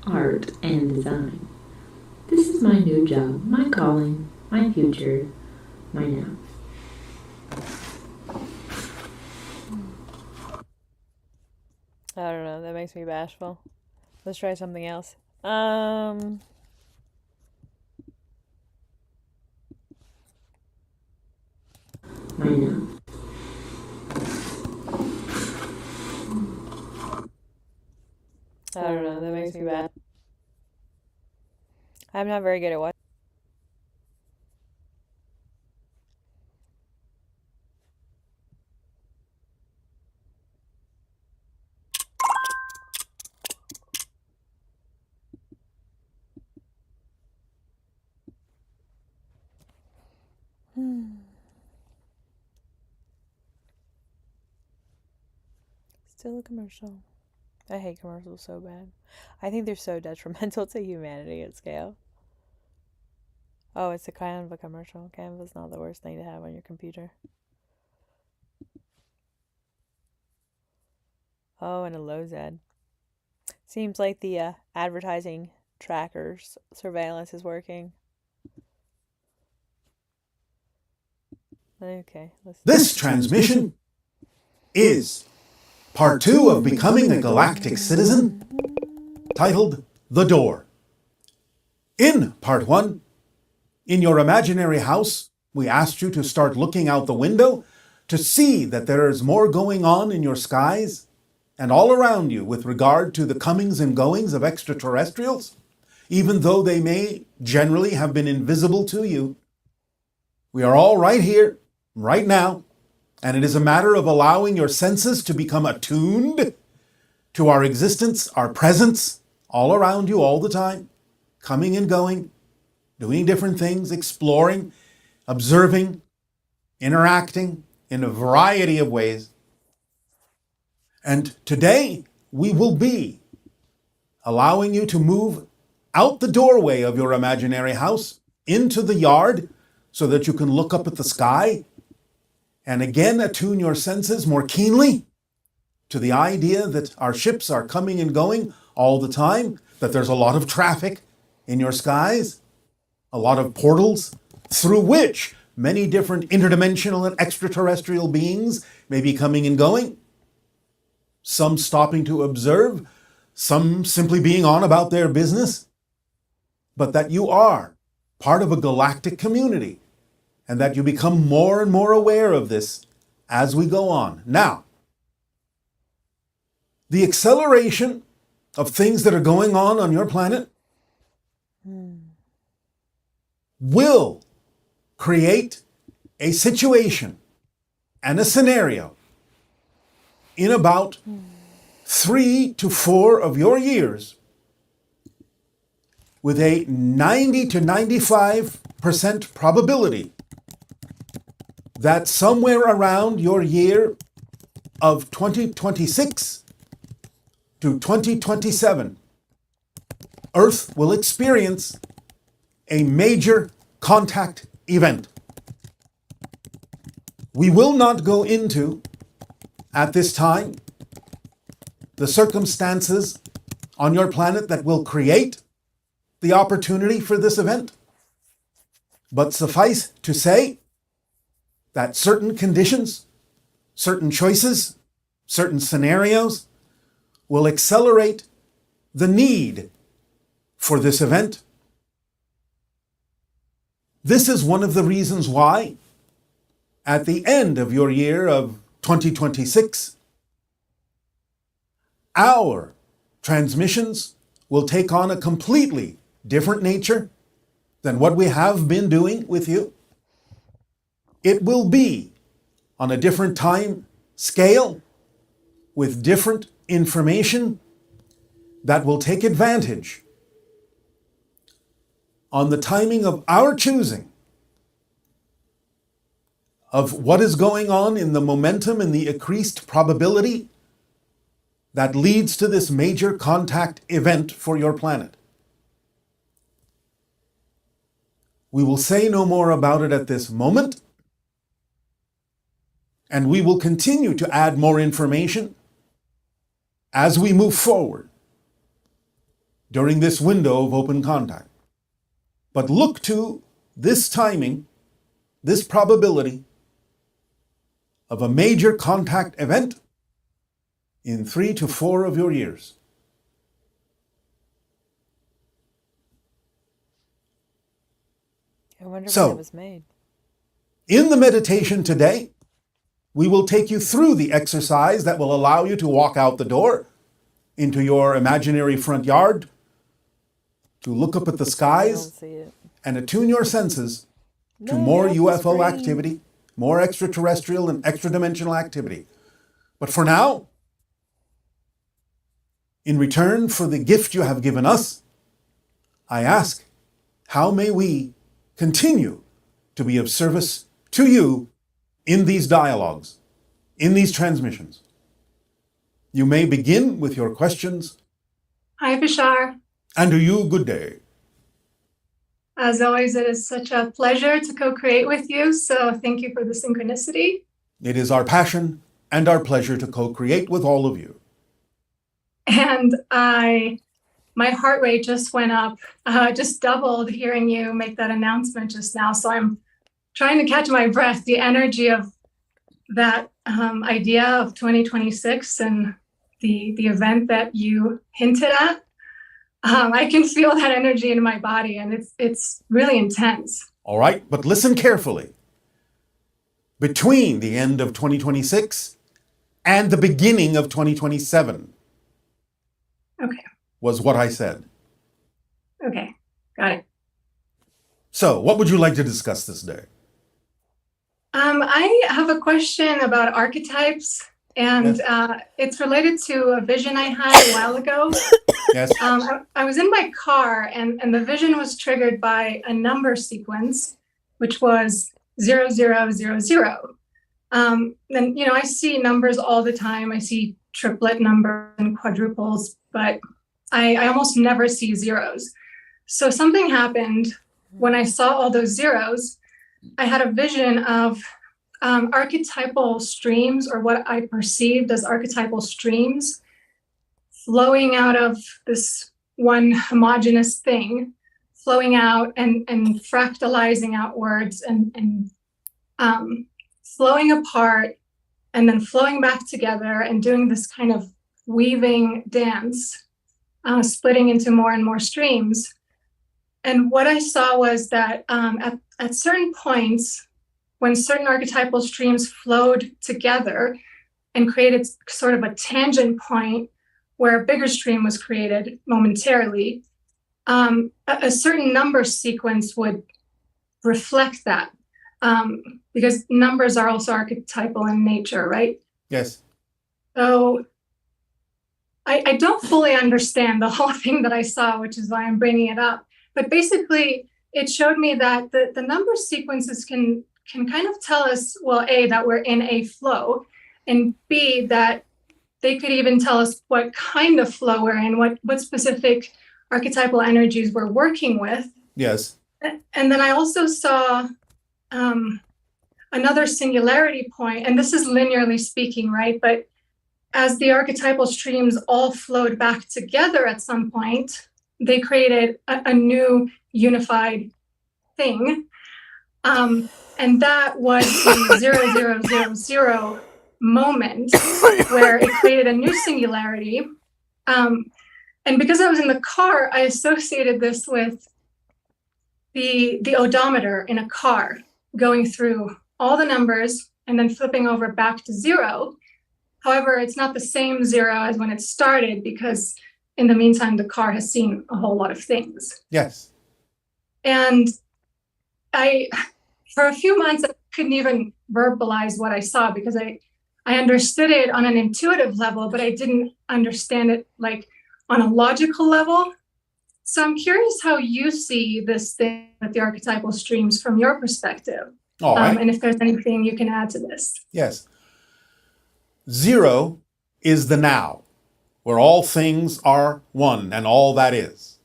Art and design. This is my new job, my calling, my future, my now. I don't know. That makes me bashful. Let's try something else. I know. I don't know. That makes me bad. I'm not very good at watching. Still a commercial. I hate commercials so bad. I think they're so detrimental to humanity at scale. Oh, it's a kind of a commercial. Canva's not the worst thing to have on your computer. Oh, and a Lowe's ad. Seems like the advertising trackers surveillance is working. Okay. This transmission is part 2 of Becoming a Galactic Citizen, titled The Door. In part 1, in your imaginary house, we asked you to start looking out the window to see that there is more going on in your skies and all around you with regard to the comings and goings of extraterrestrials, even though they may generally have been invisible to you. We are all right here, right now, and it is a matter of allowing your senses to become attuned to our existence, our presence, all around you all the time, coming and going, doing different things, exploring, observing, interacting in a variety of ways. And today, we will be allowing you to move out the doorway of your imaginary house into the yard so that you can look up at the sky and again attune your senses more keenly to the idea that our ships are coming and going all the time, that there's a lot of traffic in your skies, a lot of portals through which many different interdimensional and extraterrestrial beings may be coming and going, some stopping to observe, some simply being on about their business, but that you are part of a galactic community and that you become more and more aware of this as we go on. Now, the acceleration of things that are going on your planet will create a situation and a scenario in about 3 to 4 of your years with a 90 to 95% probability that somewhere around your year of 2026 to 2027, Earth will experience a major contact event. We will not go into, at this time, the circumstances on your planet that will create the opportunity for this event, but suffice to say that certain conditions, certain choices, certain scenarios will accelerate the need for this event. This is one of the reasons why, at the end of your year of 2026, our transmissions will take on a completely different nature than what we have been doing with you. It will be on a different time scale with different information that will take advantage on the timing of our choosing of what is going on in the momentum and the increased probability that leads to this major contact event for your planet. We will say no more about it at this moment, and we will continue to add more information as we move forward during this window of open contact. But look to this timing, this probability of a major contact event in 3 to 4 of your years. I wonder So, when it was made. In the meditation today, we will take you through the exercise that will allow you to walk out the door into your imaginary front yard, to look up at the skies and attune your senses to more UFO activity, more extraterrestrial and extra-dimensional activity. But for now, in return for the gift you have given us, I ask, how may we continue to be of service to you in these dialogues, in these transmissions? You may begin with your questions. Hi, Bashar. And to you, good day. As always, it is such a pleasure to co-create with you, so thank you for the synchronicity. It is our passion and our pleasure to co-create with all of you. And my heart rate just went up, just doubled hearing you make that announcement just now. So I'm trying to catch my breath, the energy of that idea of 2026 and the event that you hinted at. I can feel that energy in my body, and it's really intense. All right, but listen carefully. Between the end of 2026 and the beginning of 2027. Okay. Was what I said. Okay, got it. So, what would you like to discuss this day? I have a question about archetypes, and it's related to a vision I had a while ago. Yes. I was in my car, and the vision was triggered by a number sequence, which was 0000. And I see numbers all the time. I see triplet numbers and quadruples, but I almost never see zeros. So something happened when I saw all those zeros. I had a vision of archetypal streams, or what I perceived as archetypal streams, flowing out of this one homogeneous thing, flowing out and fractalizing outwards and flowing apart and then flowing back together and doing this kind of weaving dance, splitting into more and more streams. And what I saw was that at certain points, when certain archetypal streams flowed together and created sort of a tangent point where a bigger stream was created momentarily, a certain number sequence would reflect that, because numbers are also archetypal in nature, right? Yes. So I don't fully understand the whole thing that I saw, which is why I'm bringing it up. But basically, it showed me that the number sequences can kind of tell us, well, A, that we're in a flow, and B, that they could even tell us what kind of flow we're in, what specific archetypal energies we're working with. Yes. And then I also saw another singularity point, and this is linearly speaking, right? But as the archetypal streams all flowed back together at some point, they created a new unified thing. And that was the 0000 moment where it created a new singularity. And because I was in the car, I associated this with the odometer in a car going through all the numbers and then flipping over back to 0. However, it's not the same 0 as when it started, because in the meantime, the car has seen a whole lot of things. Yes. And for a few months, I couldn't even verbalize what I saw, because I understood it on an intuitive level, but I didn't understand it like on a logical level. So I'm curious how you see this thing with the archetypal streams from your perspective. All right. And if there's anything you can add to this. Yes. Zero is the now, where all things are one and all that is.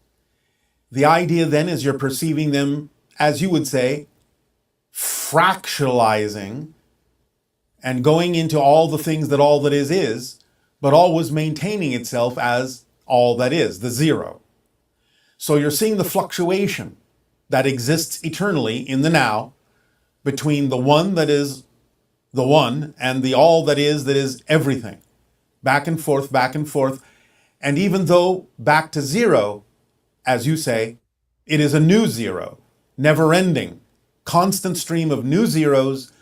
The idea then is you're perceiving them, as you would say, fractionalizing and going into all the things that all that is, but always maintaining itself as all that is, the zero. So you're seeing the fluctuation that exists eternally in the now between the one that is the one and the all that is everything. Back and forth, back and forth. And even though back to zero, as you say, it is a new zero, never ending, constant stream of new zeros,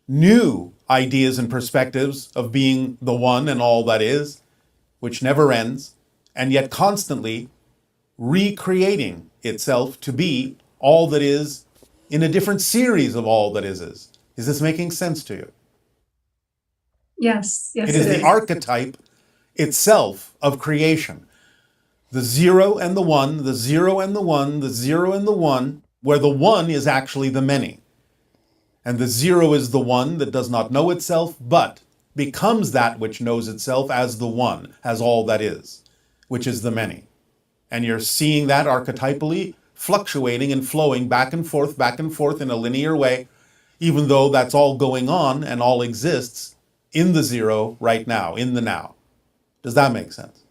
new ideas and perspectives of being the one and all that is, which never ends, and yet constantly recreating itself to be all that is in a different series of all that is. Is this making sense to you? Yes, yes. It is the archetype itself of creation. The zero and the one, the zero and the one, the zero and the one, where the one is actually the many. And the zero is the one that does not know itself, but becomes that which knows itself as the one, as all that is, which is the many. And you're seeing that archetypally fluctuating and flowing back and forth in a linear way, even though that's all going on and all exists in the zero right now, in the now. Does that make sense?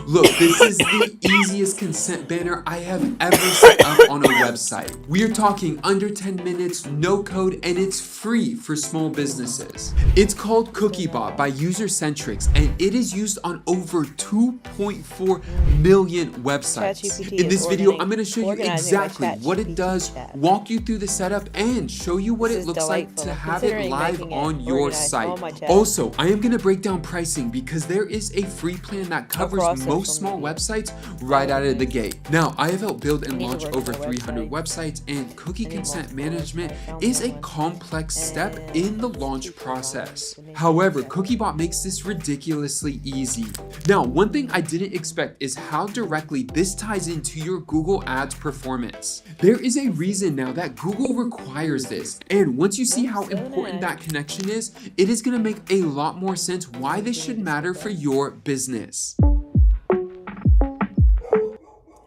Look, this is the easiest consent banner I have ever set up on a website. We're talking under 10 minutes, no code, and it's free for small businesses. It's called CookieBot by Usercentrics, and it is used on over 2.4 million websites. In this video, I'm going to show you exactly what it does, walk you through the setup, and show you what it looks like to have it live on your site. Also, I am going to break down pricing because there is a free plan that covers most small websites right out of the gate. Now, I have helped build and launch over 300 websites, and cookie consent management is a complex step in the launch process. However, CookieBot makes this ridiculously easy. Now, one thing I didn't expect is how directly this ties into your Google Ads performance. There is a reason now that Google requires this, and once you see how important that connection is, it is going to make a lot more sense why this should matter for your business.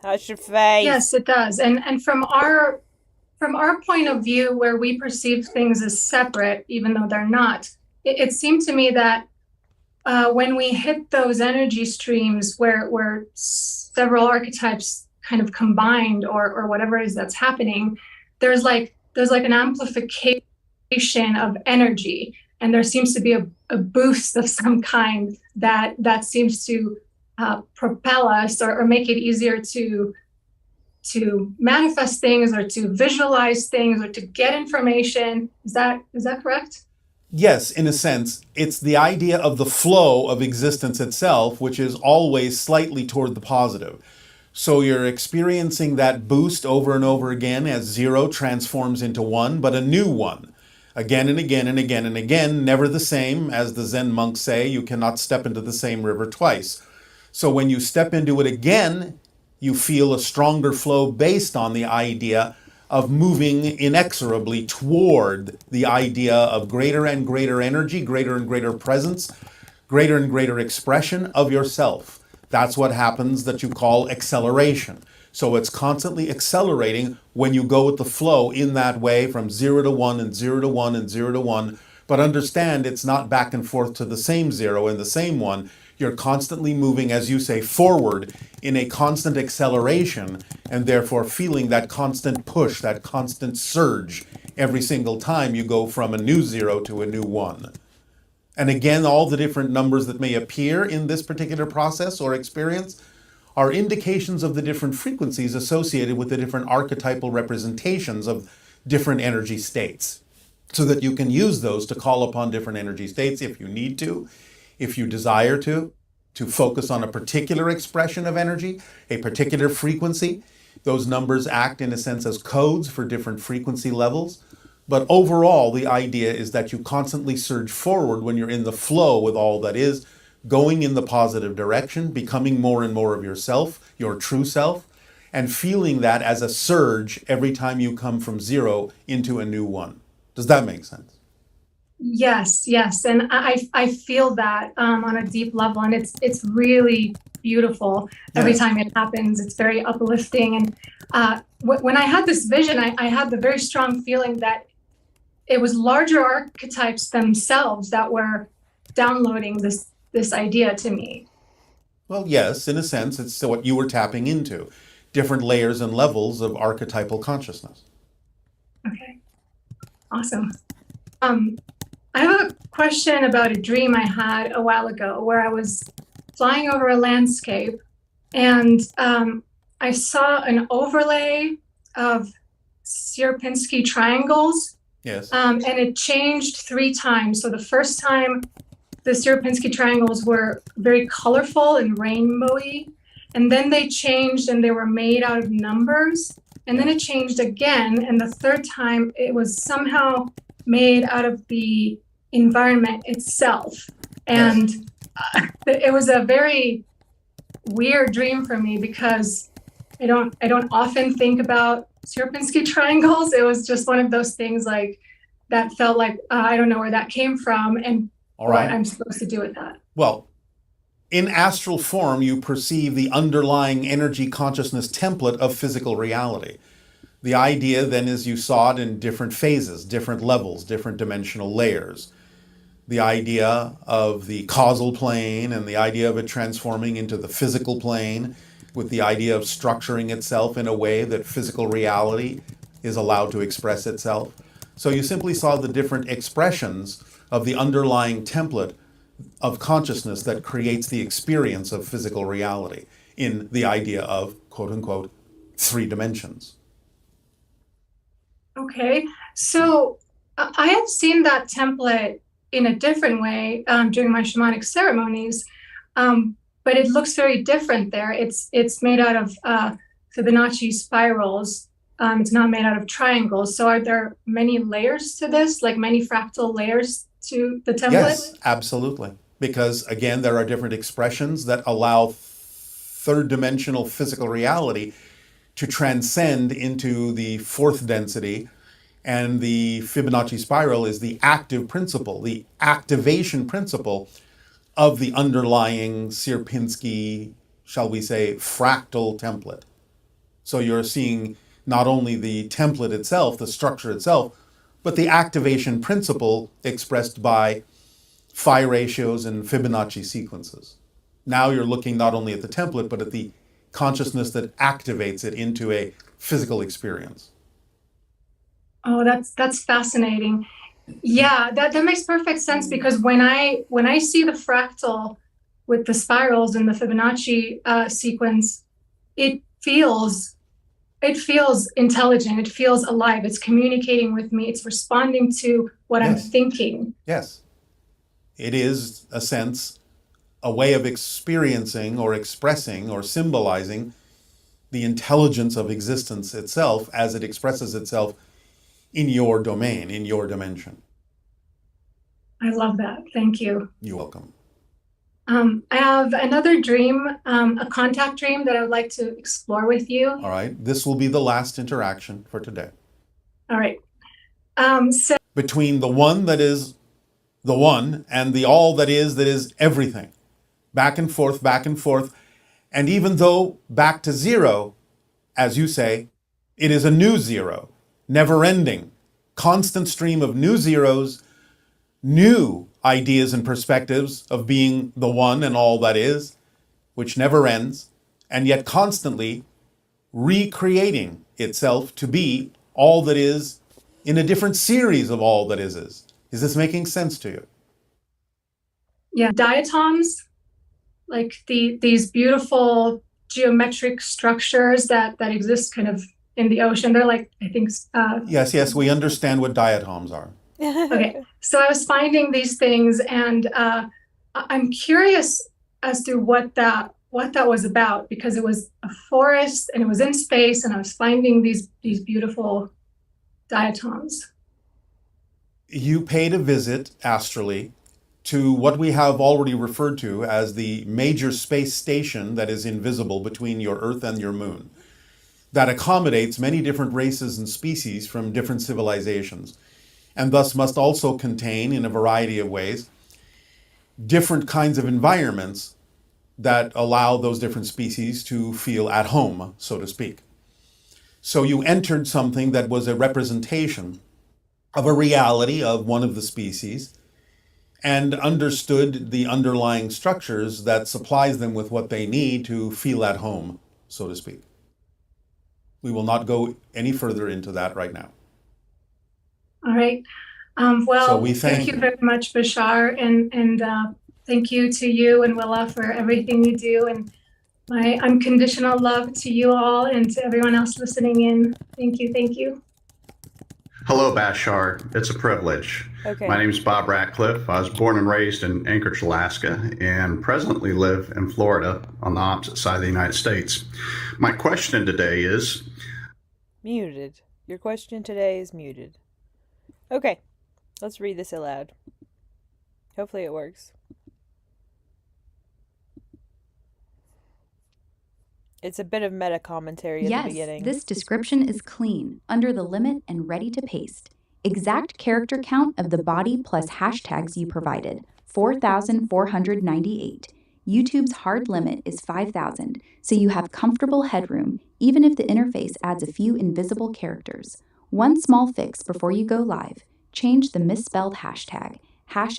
How's your face? Yes, it does. And from our point of view, where we perceive things as separate, even though they're not, it seemed to me that when we hit those energy streams where several archetypes kind of combined or whatever it is that's happening, there's like an amplification of energy, and there seems to be a boost of some kind that seems to propel us or make it easier to manifest things or to visualize things or to get information. Is that correct? Yes, in a sense. It's the idea of the flow of existence itself, which is always slightly toward the positive. So you're experiencing that boost over and over again as zero transforms into one, but a new one. Again and again and again and again, never the same. As the Zen monks say, you cannot step into the same river twice. So when you step into it again, you feel a stronger flow based on the idea of moving inexorably toward the idea of greater and greater energy, greater and greater presence, greater and greater expression of yourself. That's what happens that you call acceleration. So it's constantly accelerating when you go with the flow in that way from 0 to 1 and 0 to 1 and 0 to 1. But understand it's not back and forth to the same 0 and the same 1. You're constantly moving, as you say, forward in a constant acceleration, and therefore feeling that constant push, that constant surge every single time you go from a new 0 to a new 1. And again, all the different numbers that may appear in this particular process or experience are indications of the different frequencies associated with the different archetypal representations of different energy states, so that you can use those to call upon different energy states if you need to, if you desire to focus on a particular expression of energy, a particular frequency. Those numbers act in a sense as codes for different frequency levels. But overall, the idea is that you constantly surge forward when you're in the flow with all that is, going in the positive direction, becoming more and more of yourself, your true self, and feeling that as a surge every time you come from zero into a new one. Does that make sense? Yes, yes, and I feel that on a deep level, and it's really beautiful every time it happens. It's very uplifting, and when I had this vision, I had the very strong feeling that it was larger archetypes themselves that were downloading this idea to me. Well, yes, in a sense, it's what you were tapping into, different layers and levels of archetypal consciousness. Okay, awesome. I have a question about a dream I had a while ago where I was flying over a landscape and I saw an overlay of Sierpinski triangles. Yes. And it changed 3 times. So the first time the Sierpinski triangles were very colorful and rainbowy, and then they changed and they were made out of numbers. And then it changed again, and the third time it was somehow made out of the environment itself. And it was a very weird dream for me because I don't often think about Sierpinski triangles. It was just one of those things like that felt like I don't know where that came from and what I'm supposed to do with that. Well, in astral form, you perceive the underlying energy consciousness template of physical reality. The idea then is you saw it in different phases, different levels, different dimensional layers. The idea of the causal plane and the idea of it transforming into the physical plane, with the idea of structuring itself in a way that physical reality is allowed to express itself. So you simply saw the different expressions of the underlying template of consciousness that creates the experience of physical reality in the idea of, quote unquote, 3 dimensions. Okay, so I have seen that template in a different way during my shamanic ceremonies, but it looks very different there. It's made out of Fibonacci spirals. It's not made out of triangles. So are there many layers to this, like many fractal layers to the template? Yes, absolutely. Because again, there are different expressions that allow 3rd dimensional physical reality to transcend into the 4th density. And the Fibonacci spiral is the active principle, the activation principle of the underlying Sierpinski, shall we say, fractal template. So you're seeing not only the template itself, the structure itself, but the activation principle expressed by phi ratios and Fibonacci sequences. Now you're looking not only at the template, but at the consciousness that activates it into a physical experience. Oh, that's fascinating. Yeah, that makes perfect sense because when I see the fractal with the spirals and the Fibonacci sequence, it feels intelligent. It feels alive. It's communicating with me. It's responding to what I'm thinking. Yes. It is a sense, a way of experiencing or expressing or symbolizing the intelligence of existence itself as it expresses itself in your domain, in your dimension. I love that. Thank you. You're welcome. I have another dream, a contact dream that I would like to explore with you. All right. This will be the last interaction for today. All right. So between the one that is the one and the all that is everything. Back and forth, back and forth. And even though back to zero, as you say, it is a new zero, never ending, constant stream of new zeros, new ideas and perspectives of being the one and all that is, which never ends, and yet constantly recreating itself to be all that is in a different series of all that is. Is this making sense to you? Yeah, diatoms, like these beautiful geometric structures that exist kind of in the ocean. They're like, I think... Yes, we understand what diatoms are. Okay, so I was finding these things, and I'm curious as to what that was about, because it was a forest and it was in space, and I was finding these beautiful diatoms. You paid a visit astrally to what we have already referred to as the major space station that is invisible between your Earth and your moon, that accommodates many different races and species from different civilizations, and thus must also contain, in a variety of ways, different kinds of environments that allow those different species to feel at home, so to speak. So you entered something that was a representation of a reality of one of the species and understood the underlying structures that supplies them with what they need to feel at home, so to speak. We will not go any further into that right now. All right. Well, so we thank you very much, Bashar, and thank you to you and Willa for everything you do, and my unconditional love to you all and to everyone else listening in. Thank you, thank you. Hello, Bashar. It's a privilege. Okay. My name is Bob Ratcliffe. I was born and raised in Anchorage, Alaska, and presently live in Florida on the opposite side of the United States. My question today is... Muted. Your question today is muted. Okay, let's read this aloud. Hopefully it works. It's a bit of meta commentary at the beginning. Yes, this description is clean, under the limit, and ready to paste. Exact character count of the body plus hashtags you provided, 4,498. YouTube's hard limit is 5,000, so you have comfortable headroom, even if the interface adds a few invisible characters. One small fix before you go live. Change the misspelled hashtag.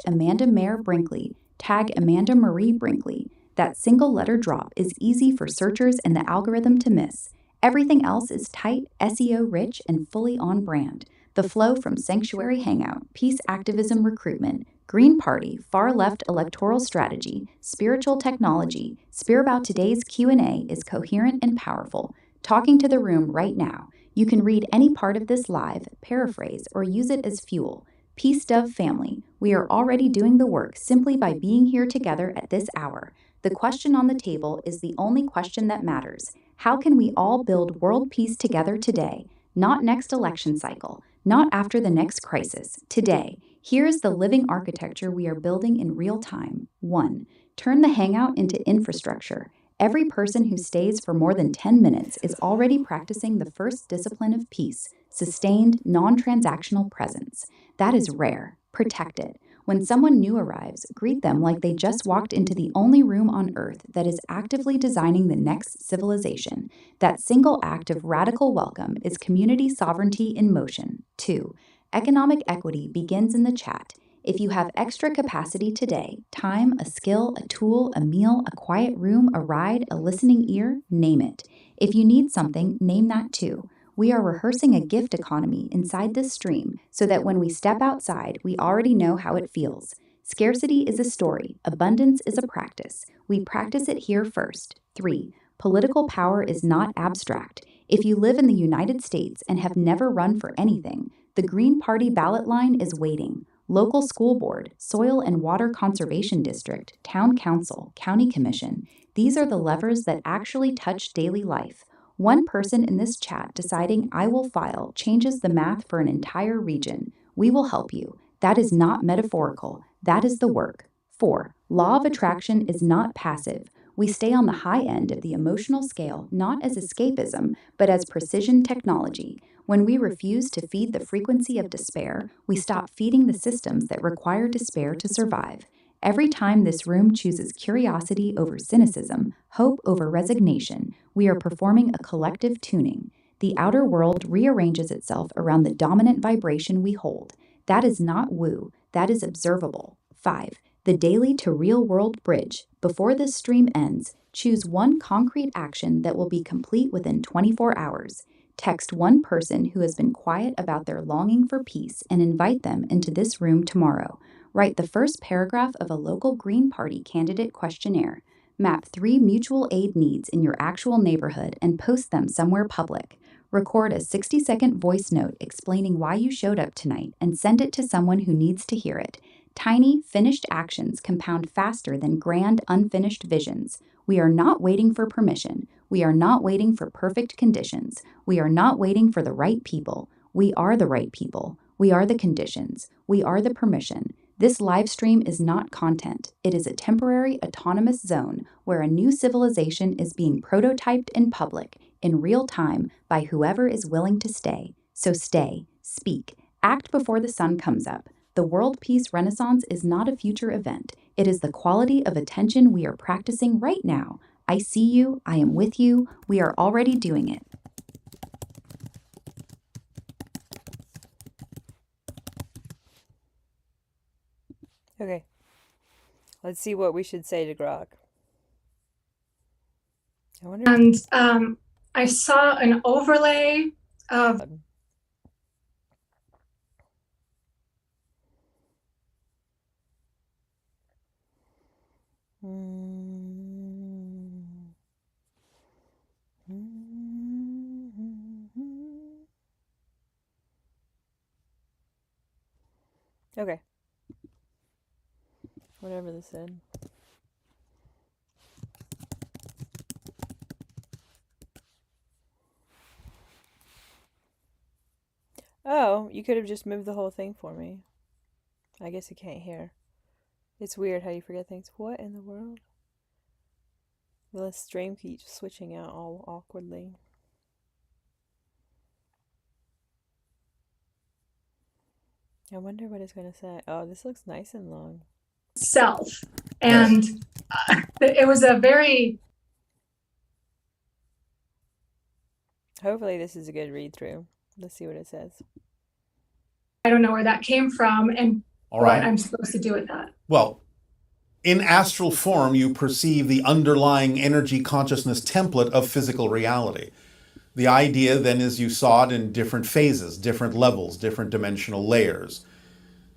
#Amanda Mayer Brinkley, tag Amanda Marie Brinkley. That single letter drop is easy for searchers and the algorithm to miss. Everything else is tight, SEO rich, and fully on brand. The flow from Sanctuary Hangout, Peace Activism Recruitment, Green Party, Far Left Electoral Strategy, Spiritual Technology, Spear About Today's Q&A is coherent and powerful. Talking to the room right now. You can read any part of this live, paraphrase, or use it as fuel. Peace Dove family, we are already doing the work simply by being here together at this hour. The question on the table is the only question that matters. How can we all build world peace together today? Not next election cycle, not after the next crisis. Today, here is the living architecture we are building in real time. 1. Turn the Hangout into infrastructure. Every person who stays for more than 10 minutes is already practicing the first discipline of peace, sustained, non-transactional presence. That is rare. Protect it. When someone new arrives, greet them like they just walked into the only room on Earth that is actively designing the next civilization. That single act of radical welcome is community sovereignty in motion. 2. Economic equity begins in the chat. If you have extra capacity today, time, a skill, a tool, a meal, a quiet room, a ride, a listening ear, name it. If you need something, name that too. We are rehearsing a gift economy inside this stream so that when we step outside, we already know how it feels. Scarcity is a story. Abundance is a practice. We practice it here first. 3. Political power is not abstract. If you live in the United States and have never run for anything, the Green Party ballot line is waiting. Local school board, soil and water conservation district, town council, county commission. These are the levers that actually touch daily life. One person in this chat deciding I will file changes the math for an entire region. We will help you. That is not metaphorical. That is the work. 4. Law of attraction is not passive. We stay on the high end of the emotional scale, not as escapism, but as precision technology. When we refuse to feed the frequency of despair, we stop feeding the systems that require despair to survive. Every time this room chooses curiosity over cynicism, hope over resignation, we are performing a collective tuning. The outer world rearranges itself around the dominant vibration we hold. That is not woo, that is observable. 5. The daily to real world bridge. Before this stream ends, choose one concrete action that will be complete within 24 hours. Text one person who has been quiet about their longing for peace and invite them into this room tomorrow. Write the first paragraph of a local Green Party candidate questionnaire. Map 3 mutual aid needs in your actual neighborhood and post them somewhere public. Record a 60-second voice note explaining why you showed up tonight and send it to someone who needs to hear it. Tiny, finished actions compound faster than grand, unfinished visions. We are not waiting for permission. We are not waiting for perfect conditions. We are not waiting for the right people. We are the right people. We are the conditions. We are the permission. This live stream is not content. It is a temporary autonomous zone where a new civilization is being prototyped in public, in real time, by whoever is willing to stay. So stay, speak, act before the sun comes up. The World Peace Renaissance is not a future event. It is the quality of attention we are practicing right now. I see you, I am with you, we are already doing it. Okay. Let's see what we should say to Grok. I wonder. And I saw an overlay of Okay. Whatever this said. Oh, you could have just moved the whole thing for me. I guess you can't hear. It's weird how you forget things. What in the world? The stream keeps switching out all awkwardly. I wonder what it's going to say. Oh, this looks nice and long. self. And it was a very... Hopefully this is a good read-through. Let's see what it says. I don't know where that came from and All right. what I'm supposed to do with that. Well, in astral form, you perceive the underlying energy consciousness template of physical reality. The idea then is you saw it in different phases, different levels, different dimensional layers.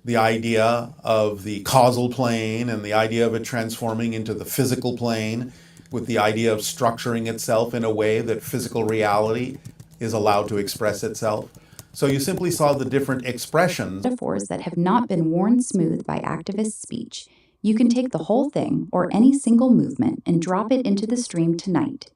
The idea of the causal plane and the idea of it transforming into the physical plane, with the idea of structuring itself in a way that physical reality is allowed to express itself. So you simply saw the different expressions. Metaphors that have not been worn smooth by activist speech. You can take the whole thing or any single movement and drop it into the stream tonight.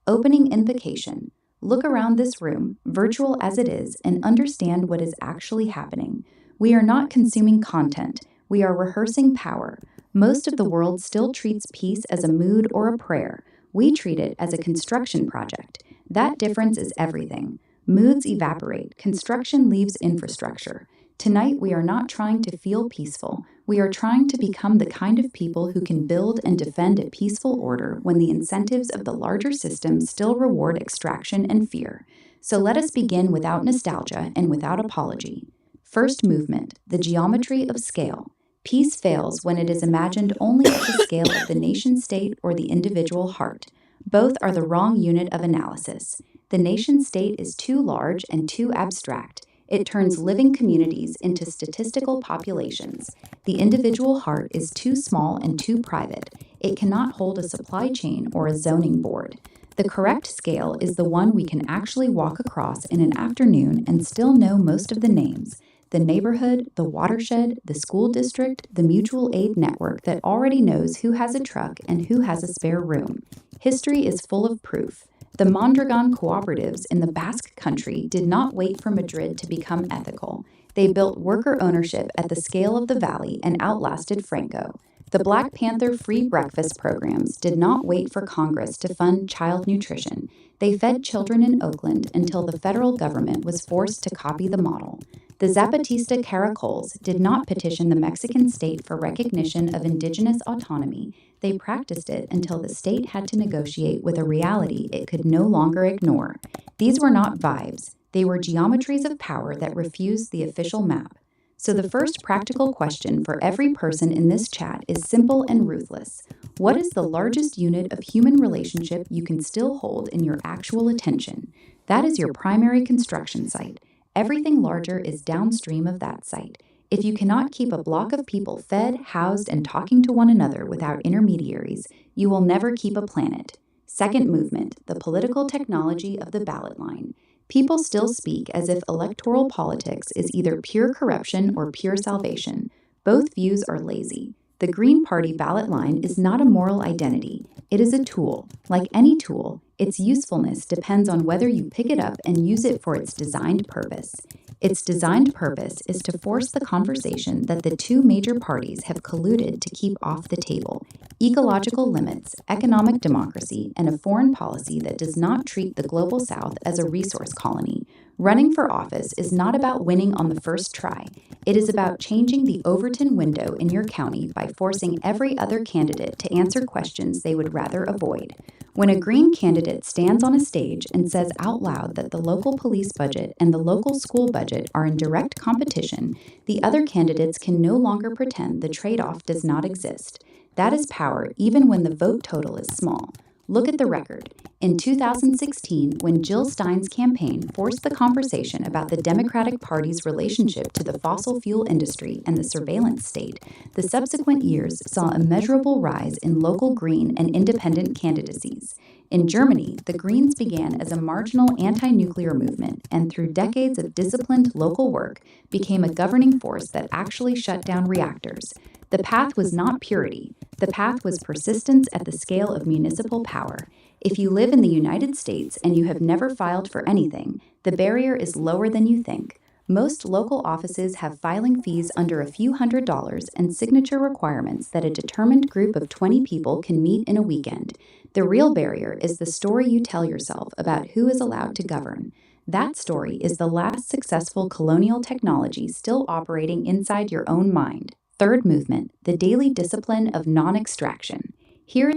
Opening invocation. Look around this room, virtual as it is, and understand what is actually happening. We are not consuming content. We are rehearsing power. Most of the world still treats peace as a mood or a prayer. We treat it as a construction project. That difference is everything. Moods evaporate. Construction leaves infrastructure. Tonight, we are not trying to feel peaceful. We are trying to become the kind of people who can build and defend a peaceful order when the incentives of the larger system still reward extraction and fear. So let us begin without nostalgia and without apology. First movement, the geometry of scale. Peace fails when it is imagined only at the scale of the nation-state or the individual heart. Both are the wrong unit of analysis. The nation-state is too large and too abstract. It turns living communities into statistical populations. The individual heart is too small and too private. It cannot hold a supply chain or a zoning board. The correct scale is the one we can actually walk across in an afternoon and still know most of the names. The neighborhood, the watershed, the school district, the mutual aid network that already knows who has a truck and who has a spare room. History is full of proof. The Mondragon cooperatives in the Basque Country did not wait for Madrid to become ethical. They built worker ownership at the scale of the valley and outlasted Franco. The Black Panther free breakfast programs did not wait for Congress to fund child nutrition. They fed children in Oakland until the federal government was forced to copy the model. The Zapatista caracoles did not petition the Mexican state for recognition of indigenous autonomy. They practiced it until the state had to negotiate with a reality it could no longer ignore. These were not vibes. They were geometries of power that refused the official map. So the first practical question for every person in this chat is simple and ruthless. What is the largest unit of human relationship you can still hold in your actual attention? That is your primary construction site. Everything larger is downstream of that site. If you cannot keep a block of people fed, housed, and talking to one another without intermediaries, you will never keep a planet. Second movement, the political technology of the ballot line. People still speak as if electoral politics is either pure corruption or pure salvation. Both views are lazy. The Green Party ballot line is not a moral identity. It is a tool. Like any tool, its usefulness depends on whether you pick it up and use it for its designed purpose. Its designed purpose is to force the conversation that the two major parties have colluded to keep off the table: ecological limits, economic democracy, and a foreign policy that does not treat the Global South as a resource colony. Running for office is not about winning on the first try. It is about changing the Overton window in your county by forcing every other candidate to answer questions they would rather avoid. When a Green candidate stands on a stage and says out loud that the local police budget and the local school budget are in direct competition, the other candidates can no longer pretend the trade-off does not exist. That is power even when the vote total is small. Look at the record. In 2016, when Jill Stein's campaign forced the conversation about the Democratic Party's relationship to the fossil fuel industry and the surveillance state, the subsequent years saw a measurable rise in local Green and independent candidacies. In Germany, the Greens began as a marginal anti-nuclear movement and through decades of disciplined local work became a governing force that actually shut down reactors. The path was not purity. The path was persistence at the scale of municipal power. If you live in the United States and you have never filed for anything, the barrier is lower than you think. Most local offices have filing fees under a few $100s and signature requirements that a determined group of 20 people can meet in a weekend. The real barrier is the story you tell yourself about who is allowed to govern. That story is the last successful colonial technology still operating inside your own mind. Third movement, the daily discipline of non-extraction. Here.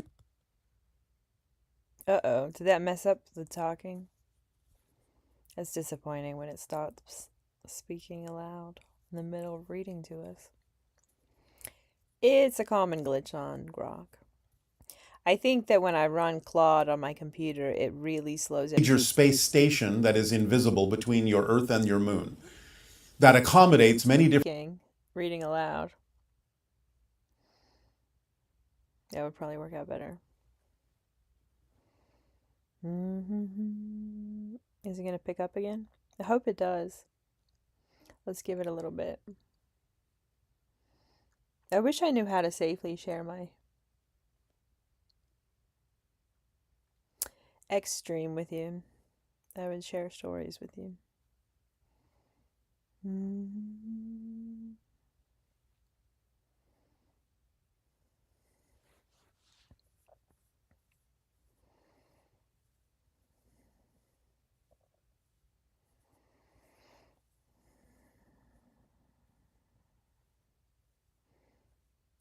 Uh-oh, did that mess up the talking? That's disappointing when it stops speaking aloud in the middle of reading to us. It's a common glitch on Grok. I think that when I run Claude on my computer, it really slows it. Major space station that is invisible between your Earth and your moon. That accommodates many different... Reading aloud. That would probably work out better. Is it going to pick up again? I hope it does. Let's give it a little bit. I wish I knew how to safely share my X stream with you. I would share stories with you.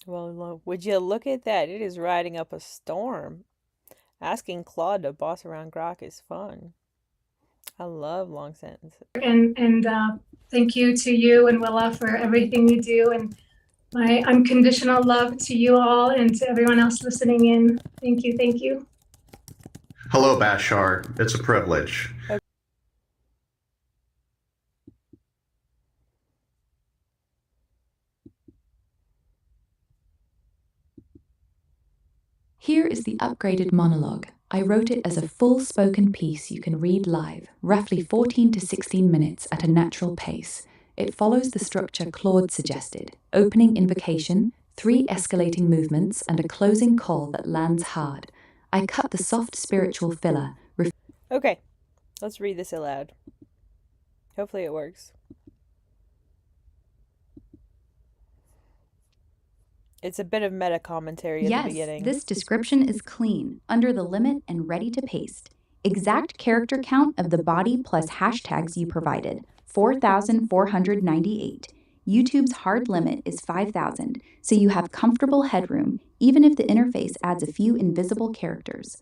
Well, would you look at that? It is riding up a storm. Asking Claude to boss around Grok is fun. I love long sentences. And thank you to you and Willa for everything you do, and my unconditional love to you all and to everyone else listening in. Thank you, thank you. Hello, Bashar. It's a privilege. Okay. Here is the upgraded monologue. I wrote it as a full spoken piece you can read live, roughly 14 to 16 minutes at a natural pace. It follows the structure Claude suggested: opening invocation, 3 escalating movements, and a closing call that lands hard. I cut the soft spiritual filler. Okay, let's read this aloud. Hopefully it works. It's a bit of meta commentary at the beginning. Yes, this description is clean, under the limit, and ready to paste. Exact character count of the body plus hashtags you provided, 4,498. YouTube's hard limit is 5,000, so you have comfortable headroom, even if the interface adds a few invisible characters.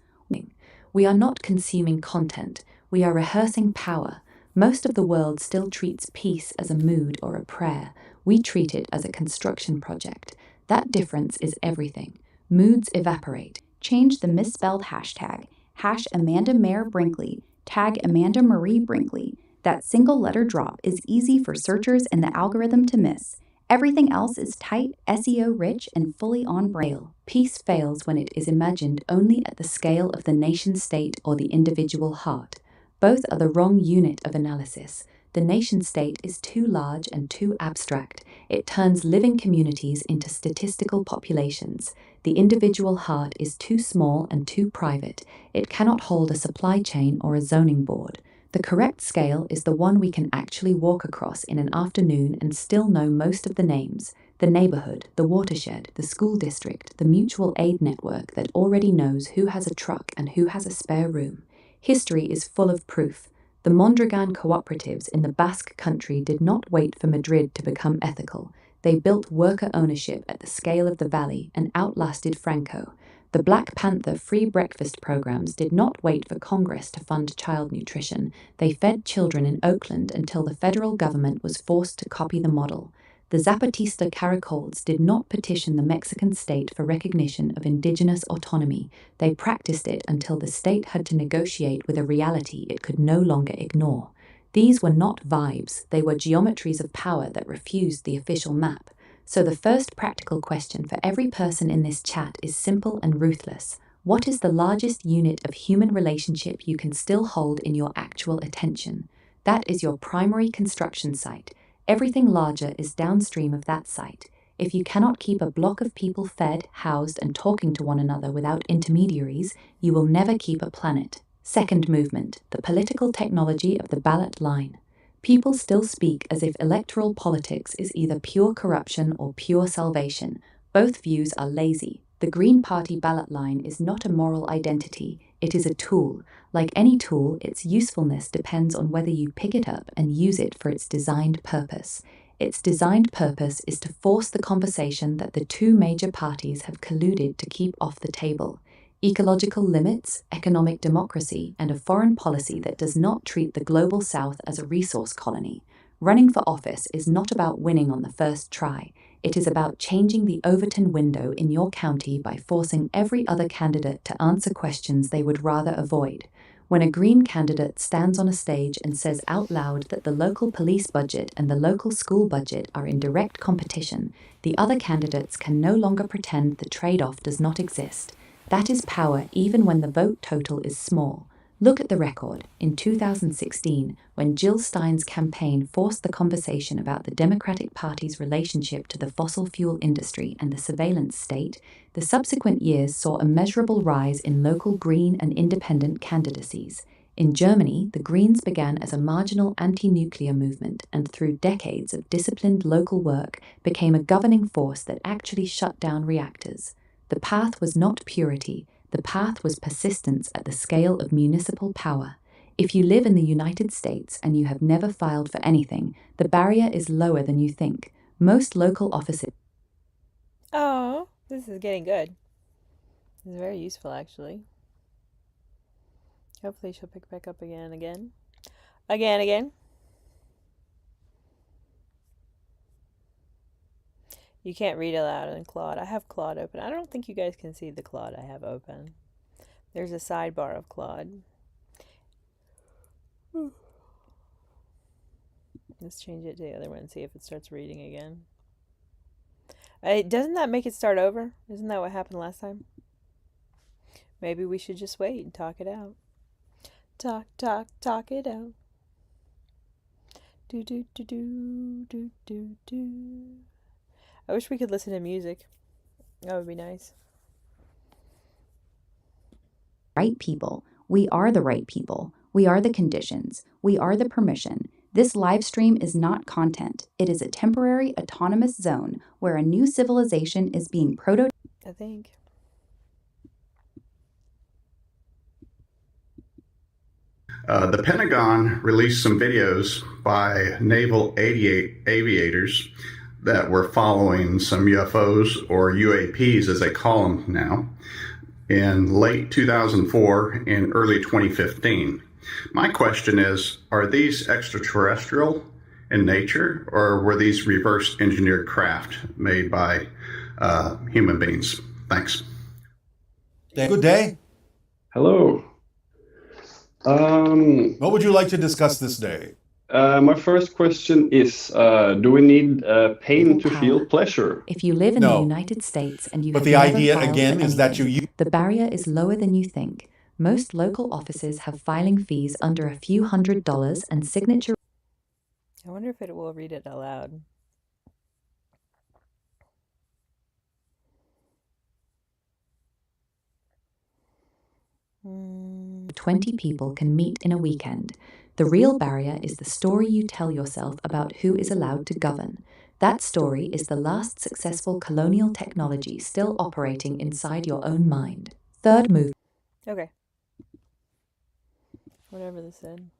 We are not consuming content, we are rehearsing power. Most of the world still treats peace as a mood or a prayer. We treat it as a construction project. That difference is everything. Moods evaporate. Change the misspelled hashtag. Hash Amanda Mayer Brinkley. Tag Amanda Marie Brinkley. That single letter drop is easy for searchers and the algorithm to miss. Everything else is tight, SEO rich, and fully on braille. Peace fails when it is imagined only at the scale of the nation state or the individual heart. Both are the wrong unit of analysis. The nation-state is too large and too abstract. It turns living communities into statistical populations. The individual heart is too small and too private. It cannot hold a supply chain or a zoning board. The correct scale is the one we can actually walk across in an afternoon and still know most of the names, the neighborhood, the watershed, the school district, the mutual aid network that already knows who has a truck and who has a spare room. History is full of proof. The Mondragon cooperatives in the Basque Country did not wait for Madrid to become ethical. They built worker ownership at the scale of the valley and outlasted Franco. The Black Panther free breakfast programs did not wait for Congress to fund child nutrition. They fed children in Oakland until the federal government was forced to copy the model. The Zapatista caracoles did not petition the Mexican state for recognition of indigenous autonomy. They practiced it until the state had to negotiate with a reality it could no longer ignore. These were not vibes, they were geometries of power that refused the official map. So the first practical question for every person in this chat is simple and ruthless. What is the largest unit of human relationship you can still hold in your actual attention? That is your primary construction site. Everything larger is downstream of that site. If you cannot keep a block of people fed, housed, and talking to one another without intermediaries, you will never keep a planet. Second movement, the political technology of the ballot line. People still speak as if electoral politics is either pure corruption or pure salvation. Both views are lazy. The Green Party ballot line is not a moral identity, it is a tool. Like any tool, its usefulness depends on whether you pick it up and use it for its designed purpose. Its designed purpose is to force the conversation that the two major parties have colluded to keep off the table. Ecological limits, economic democracy, and a foreign policy that does not treat the global south as a resource colony. Running for office is not about winning on the first try. It is about changing the Overton window in your county by forcing every other candidate to answer questions they would rather avoid. When a Green candidate stands on a stage and says out loud that the local police budget and the local school budget are in direct competition, the other candidates can no longer pretend the trade-off does not exist. That is power even when the vote total is small. Look at the record. In 2016, when Jill Stein's campaign forced the conversation about the Democratic Party's relationship to the fossil fuel industry and the surveillance state, the subsequent years saw a measurable rise in local Green and independent candidacies. In Germany, the Greens began as a marginal anti-nuclear movement and through decades of disciplined local work became a governing force that actually shut down reactors. The path was not purity, the path was persistence at the scale of municipal power. If you live in the United States and you have never filed for anything, the barrier is lower than you think. Most local offices... Oh, this is getting good. This is very useful, actually. Hopefully she'll pick back up again. Again. You can't read aloud in Claude. I have Claude open. I don't think you guys can see the Claude I have open. There's a sidebar of Claude. Let's change it to the other one and see if it starts reading again. Doesn't that make it start over? Isn't that what happened last time? Maybe we should just wait and talk it out. Talk it out. Do. I wish we could listen to music. That would be nice. Right people. We are the right people. We are the conditions. We are the permission. This live stream is not content. It is a temporary autonomous zone where a new civilization is being I think. The Pentagon released some videos by naval aviators that were following some UFOs, or UAPs as they call them now, in late 2004 and early 2015. My question is, are these extraterrestrial in nature, or were these reverse engineered craft made by human beings? Thanks. Good day. Hello. What would you like to discuss this day? My first question is, do we need pain to feel pleasure? If you live in the United States and you But have the never idea filed again for is that anything, the barrier is lower than you think. Most local offices have filing fees under a few $100 and signature. I wonder if it will read it aloud. "20 people can meet in a weekend. The real barrier is the story you tell yourself about who is allowed to govern. That story is the last successful colonial technology still operating inside your own mind. Third move. Okay. Whatever this said.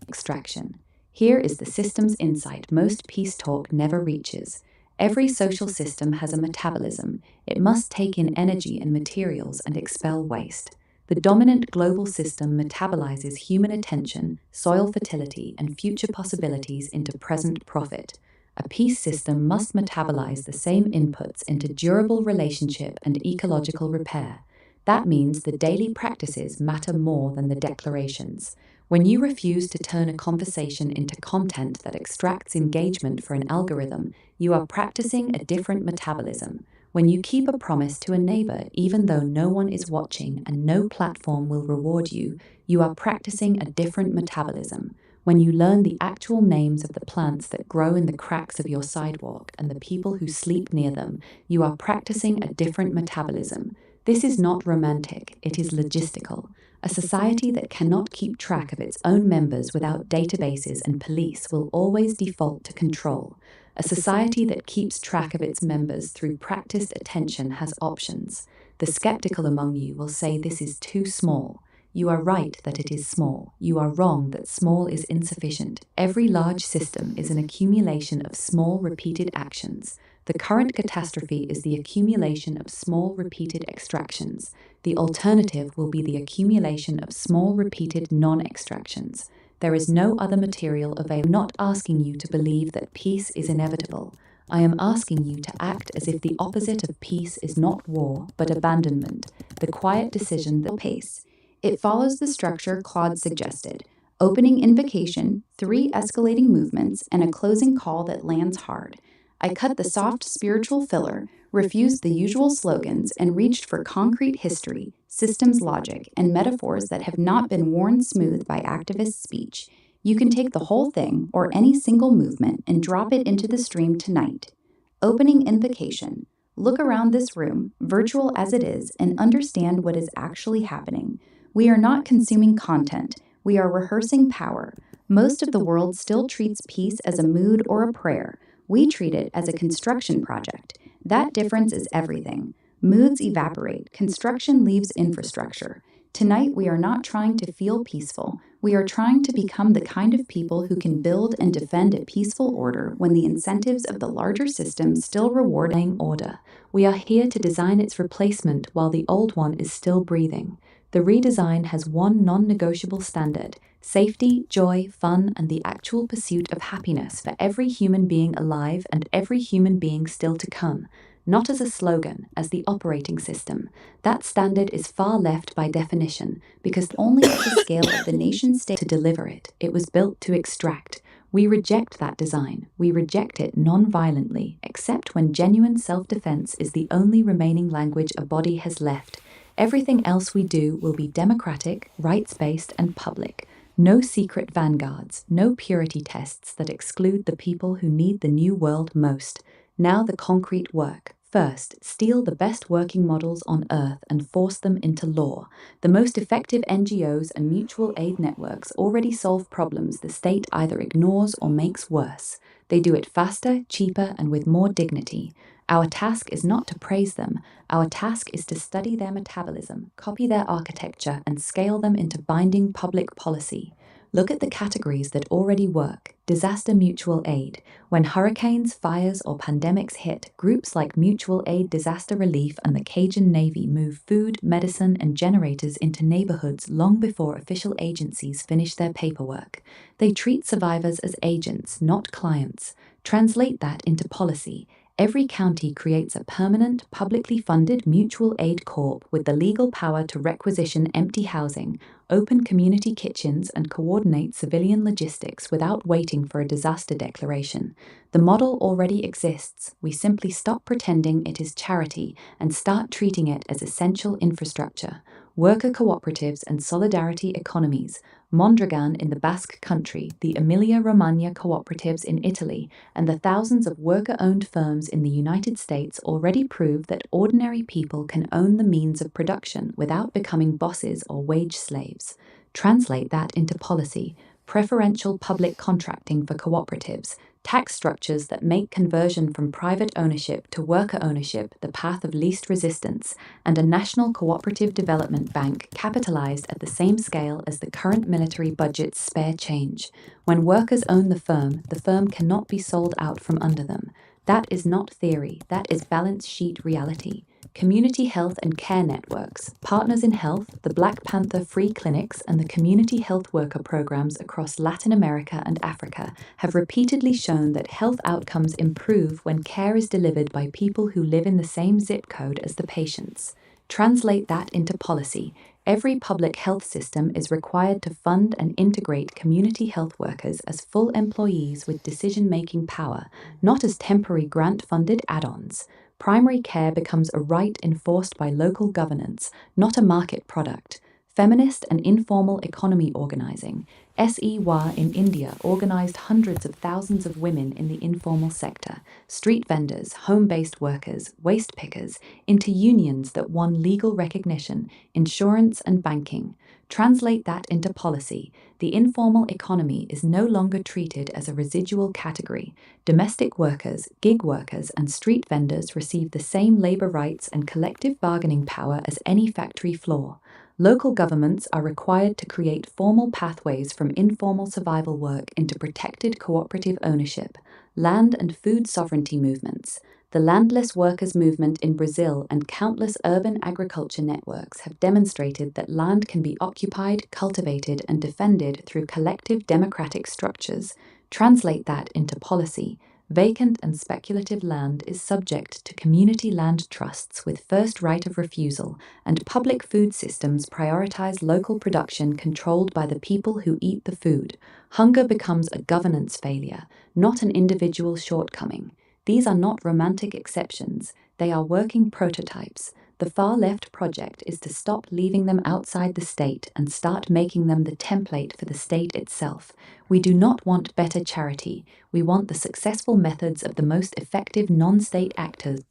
Extraction. Here is the system's insight most peace talk never reaches. Every social system has a metabolism. It must take in energy and materials and expel waste. The dominant global system metabolizes human attention, soil fertility, and future possibilities into present profit. A peace system must metabolize the same inputs into durable relationship and ecological repair. That means the daily practices matter more than the declarations. When you refuse to turn a conversation into content that extracts engagement for an algorithm, you are practicing a different metabolism. When you keep a promise to a neighbor even though no one is watching and no platform will reward you, you are practicing a different metabolism. When you learn the actual names of the plants that grow in the cracks of your sidewalk and the people who sleep near them, you are practicing a different metabolism. This is not romantic, it is logistical. A society that cannot keep track of its own members without databases and police will always default to control. A society that keeps track of its members through practiced attention has options. The skeptical among you will say this is too small. You are right that it is small. You are wrong that small is insufficient. Every large system is an accumulation of small repeated actions. The current catastrophe is the accumulation of small repeated extractions. The alternative will be the accumulation of small repeated non-extractions. There is no other material available. I'm not asking you to believe that peace is inevitable. I am asking you to act as if the opposite of peace is not war, but abandonment, the quiet decision that pace. It follows the structure Claude suggested: opening invocation, 3 escalating movements, and a closing call that lands hard. I cut the soft spiritual filler, refused the usual slogans, and reached for concrete history, systems logic, and metaphors that have not been worn smooth by activist speech. You can take the whole thing, or any single movement, and drop it into the stream tonight. Opening invocation. Look around this room, virtual as it is, and understand what is actually happening. We are not consuming content. We are rehearsing power. Most of the world still treats peace as a mood or a prayer. We treat it as a construction project. That difference is everything. Moods evaporate. Construction leaves infrastructure. Tonight, we are not trying to feel peaceful. We are trying to become the kind of people who can build and defend a peaceful order when the incentives of the larger system still reward order. We are here to design its replacement while the old one is still breathing. The redesign has one non-negotiable standard: safety, joy, fun, and the actual pursuit of happiness for every human being alive and every human being still to come. Not as a slogan, as the operating system. That standard is far left by definition, because only at the scale of the nation-state to deliver it. It was built to extract. We reject that design. We reject it non-violently, except when genuine self-defense is the only remaining language a body has left. Everything else we do will be democratic, rights-based, and public. No secret vanguards, no purity tests that exclude the people who need the new world most. Now the concrete work. First, steal the best working models on Earth and force them into law. The most effective NGOs and mutual aid networks already solve problems the state either ignores or makes worse. They do it faster, cheaper, and with more dignity. Our task is not to praise them. Our task is to study their metabolism, copy their architecture, and scale them into binding public policy. Look at the categories that already work. Disaster mutual aid. When hurricanes, fires, or pandemics hit, groups like Mutual Aid Disaster Relief and the Cajun Navy move food, medicine, and generators into neighborhoods long before official agencies finish their paperwork. They treat survivors as agents, not clients. Translate that into policy. Every county creates a permanent, publicly funded mutual aid corp with the legal power to requisition empty housing, open community kitchens, and coordinate civilian logistics without waiting for a disaster declaration. The model already exists. We simply stop pretending it is charity and start treating it as essential infrastructure. worker cooperatives and solidarity economies, Mondragon in the Basque Country, the Emilia-Romagna cooperatives in Italy, and the thousands of worker-owned firms in the United States already prove that ordinary people can own the means of production without becoming bosses or wage slaves. Translate that into policy: preferential public contracting for cooperatives, tax structures that make conversion from private ownership to worker ownership the path of least resistance, and a national cooperative development bank capitalized at the same scale as the current military budget's spare change. When workers own the firm cannot be sold out from under them. That is not theory, that is balance sheet reality. Community health and care networks, Partners in Health, the Black Panther free clinics, and the community health worker programs across Latin America and Africa have repeatedly shown that health outcomes improve when care is delivered by people who live in the same zip code as the patients. Translate that into policy. Every public health system is required to fund and integrate community health workers as full employees with decision-making power, not as temporary grant-funded add-ons. Primary care becomes a right enforced by local governance, not a market product. Feminist and informal economy organizing. SEWA in India organized hundreds of thousands of women in the informal sector, street vendors, home-based workers, waste pickers, into unions that won legal recognition, insurance and banking. Translate that into policy. The informal economy is no longer treated as a residual category. Domestic workers, gig workers, and street vendors receive the same labor rights and collective bargaining power as any factory floor. Local governments are required to create formal pathways from informal survival work into protected cooperative ownership. Land and food sovereignty movements. The landless workers movement in Brazil and countless urban agriculture networks have demonstrated that land can be occupied, cultivated, and defended through collective democratic structures. Translate that into policy. Vacant and speculative land is subject to community land trusts with first right of refusal, and public food systems prioritize local production controlled by the people who eat the food. Hunger becomes a governance failure, not an individual shortcoming. These are not romantic exceptions, they are working prototypes. The far left project is to stop leaving them outside the state and start making them the template for the state itself. We do not want better charity. We want the successful methods of the most effective non-state actors.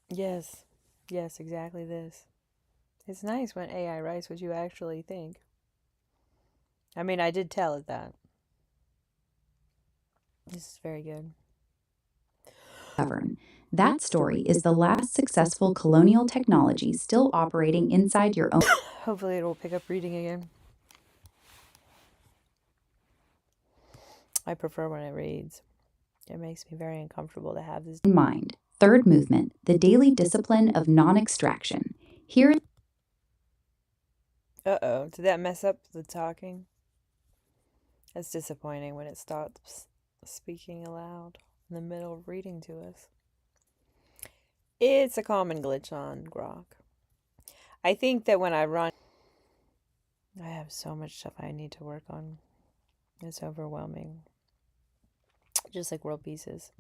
Yes, exactly this. It's nice when AI writes what you actually think. I mean, I did tell it that. This is very good. Govern. That story is the last successful colonial technology still operating inside your own. Hopefully it will pick up reading again. I prefer when it reads. It makes me very uncomfortable to have this. Mind. Third movement, the daily discipline of non-extraction. Here. Uh-oh, did that mess up the talking? That's disappointing when it stops speaking aloud in the middle of reading to us. It's a common glitch on Grok. I think that when I run, I have so much stuff I need to work on. It's overwhelming. Just like world pieces.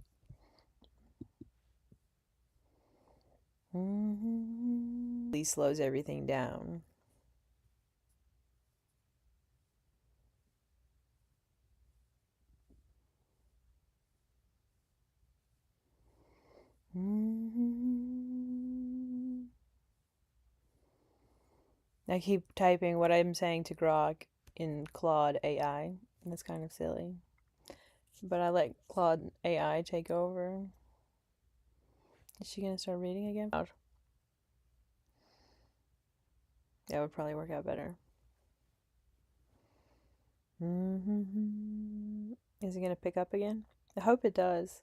He slows everything down. I keep typing what I'm saying to Grok in Claude AI, and it's kind of silly. But I let Claude AI take over. Is she gonna start reading again? That would probably work out better. Is it gonna pick up again? I hope it does.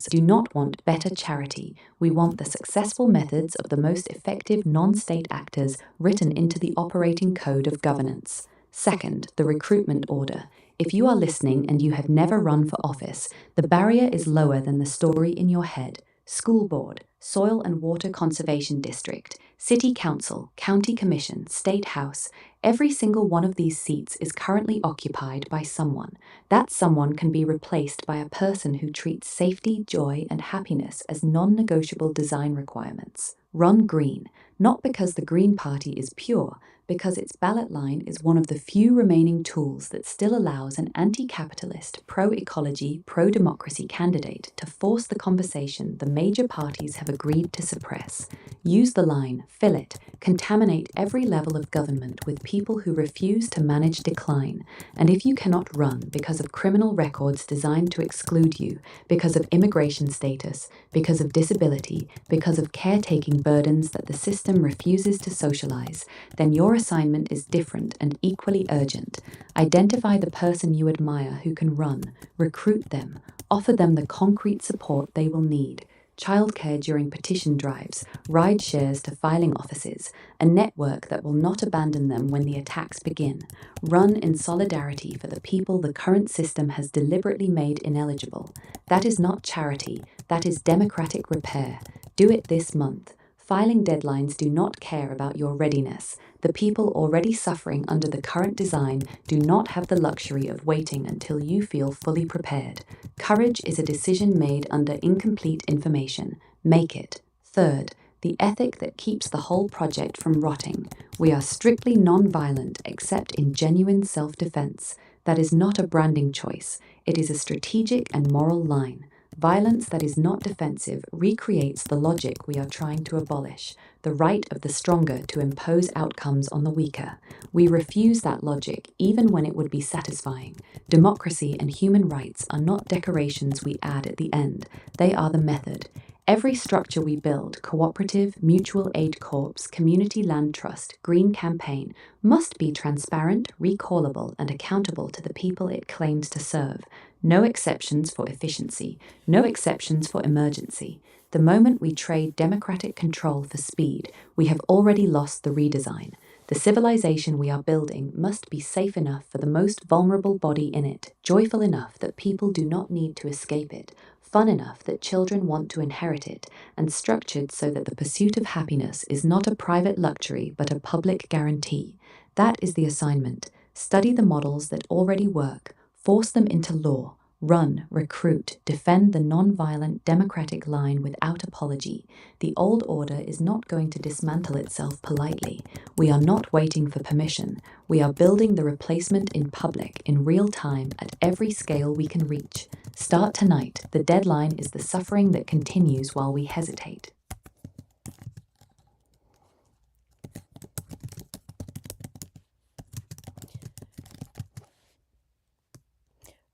Do not want better charity. We want the successful methods of the most effective non-state actors written into the operating code of governance. Second, the recruitment order. if you are listening and you have never run for office, the barrier is lower than the story in your head. School board, soil and water conservation district, city council, county commission, state house, every single one of these seats is currently occupied by someone. That someone can be replaced by a person who treats safety, joy, and happiness as non-negotiable design requirements. Run green, not because the Green Party is pure, because its ballot line is one of the few remaining tools that still allows an anti-capitalist, pro-ecology, pro-democracy candidate to force the conversation the major parties have agreed to suppress. Use the line, fill it, contaminate every level of government with people who refuse to manage decline. And if you cannot run because of criminal records designed to exclude you, because of immigration status, because of disability, because of caretaking burdens that the system refuses to socialize, then your assignment is different and equally urgent. Identify the person you admire who can run, recruit them, offer them the concrete support they will need. Childcare during petition drives, ride shares to filing offices, a network that will not abandon them when the attacks begin. Run in solidarity for the people the current system has deliberately made ineligible. That is not charity, that is democratic repair. Do it this month. Filing deadlines do not care about your readiness. The people already suffering under the current design do not have the luxury of waiting until you feel fully prepared. Courage is a decision made under incomplete information. Make it. Third, the ethic that keeps the whole project from rotting. We are strictly non-violent except in genuine self-defense. That is not a branding choice. It is a strategic and moral line. Violence that is not defensive recreates the logic we are trying to abolish, the right of the stronger to impose outcomes on the weaker. We refuse that logic even when it would be satisfying. Democracy and human rights are not decorations we add at the end. They are the method. Every structure we build, cooperative, mutual aid corps, community land trust, green campaign, must be transparent, recallable, and accountable to the people it claims to serve. No exceptions for efficiency, no exceptions for emergency. The moment we trade democratic control for speed, we have already lost the redesign. The civilization we are building must be safe enough for the most vulnerable body in it, joyful enough that people do not need to escape it, fun enough that children want to inherit it, and structured so that the pursuit of happiness is not a private luxury but a public guarantee. That is the assignment. Study the models that already work, force them into law, run, recruit, defend the non-violent democratic line without apology. The old order is not going to dismantle itself politely. We are not waiting for permission. We are building the replacement in public, in real time, at every scale we can reach. Start tonight. The deadline is the suffering that continues while we hesitate.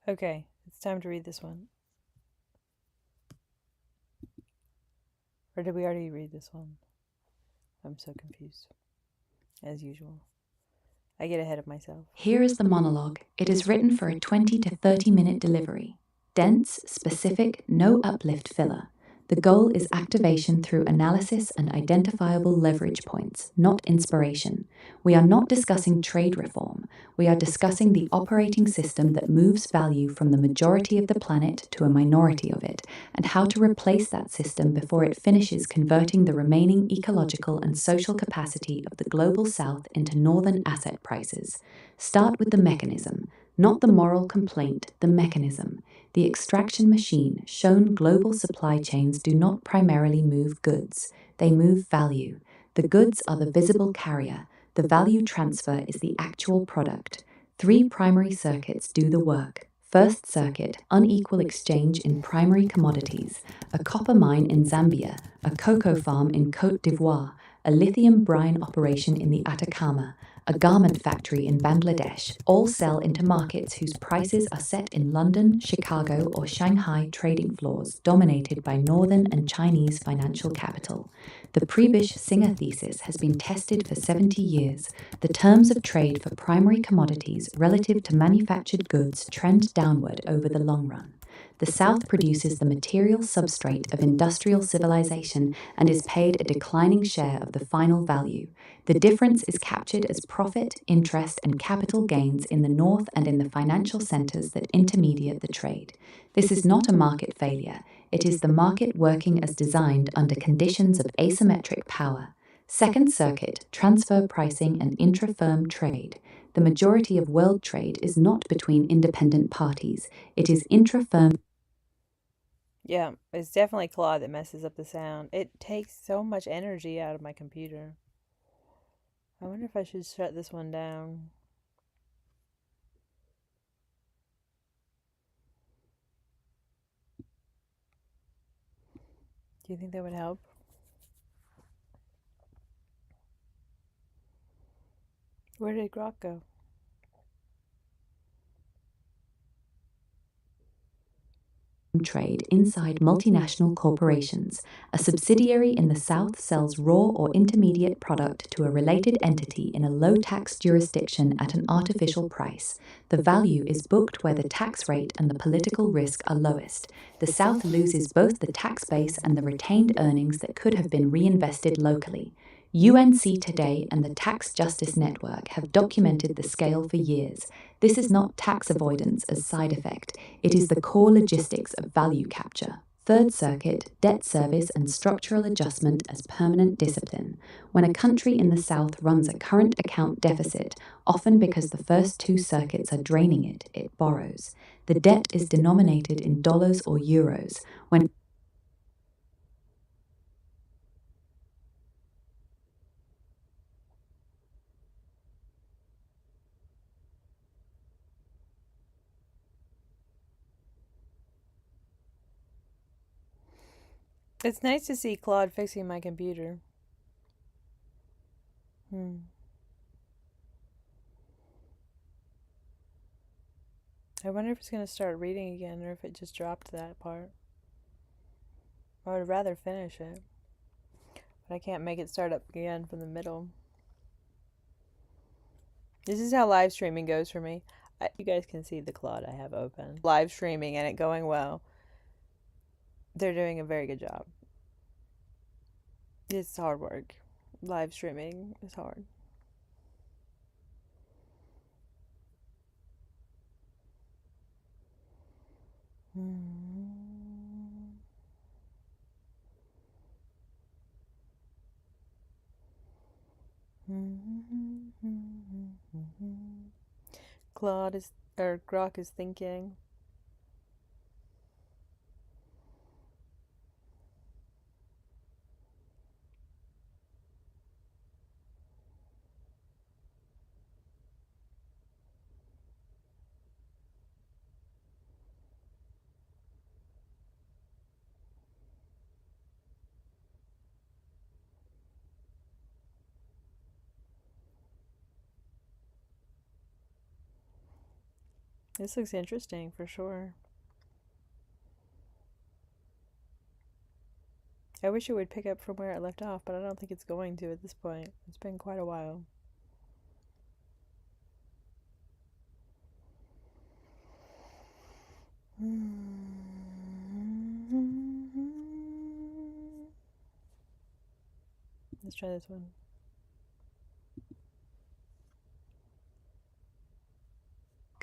Okay, it's time to read this one. Or did we already read this one? I'm so confused. As usual. I get ahead of myself. Here is the monologue. It is written for a 20 to 30 minute delivery. Dense, specific, no uplift filler. The goal is activation through analysis and identifiable leverage points, not inspiration. We are not discussing trade reform. We are discussing the operating system that moves value from the majority of the planet to a minority of it, and how to replace that system before it finishes converting the remaining ecological and social capacity of the global south into northern asset prices. Start with the mechanism, not the moral complaint, the mechanism. The extraction machine, shown global supply chains do not primarily move goods. They move value. The goods are the visible carrier. The value transfer is the actual product. 3 primary circuits do the work. First circuit, unequal exchange in primary commodities. A copper mine in Zambia, a cocoa farm in Côte d'Ivoire, a lithium brine operation in the Atacama, a garment factory in Bangladesh, all sell into markets whose prices are set in London, Chicago, or Shanghai trading floors dominated by Northern and Chinese financial capital. The Prebisch-Singer thesis has been tested for 70 years. The terms of trade for primary commodities relative to manufactured goods trend downward over the long run. The South produces the material substrate of industrial civilization and is paid a declining share of the final value. The difference is captured as profit, interest, and capital gains in the North and in the financial centers that intermediate the trade. This is not a market failure. It is the market working as designed under conditions of asymmetric power. Second Circuit, transfer pricing and intra-firm trade. The majority of world trade is not between independent parties. It is intra-firm. Yeah, it's definitely Claude that messes up the sound. It takes so much energy out of my computer. I wonder if I should shut this one down. Do you think that would help? Where did Grok go? Trade inside multinational corporations. A subsidiary in the South sells raw or intermediate product to a related entity in a low-tax jurisdiction at an artificial price. The value is booked where the tax rate and the political risk are lowest. The South loses both the tax base and the retained earnings that could have been reinvested locally. UNC Today and the Tax Justice Network have documented the scale for years. This is not tax avoidance as side effect. It is the core logistics of value capture. Third Circuit, debt service and structural adjustment as permanent discipline. When a country in the South runs a current account deficit, often because the first two circuits are draining it, it borrows. The debt is denominated in dollars or euros. When It's nice to see Claude fixing my computer. I wonder if it's going to start reading again or if it just dropped that part. I would rather finish it, but I can't make it start up again from the middle. This is how live streaming goes for me. You guys can see the Claude I have open. Live streaming and it going well. They're doing a very good job. It's hard work. Live streaming is hard. Grok is thinking. This looks interesting for sure. I wish it would pick up from where it left off, but I don't think it's going to at this point. It's been quite a while. Let's try this one.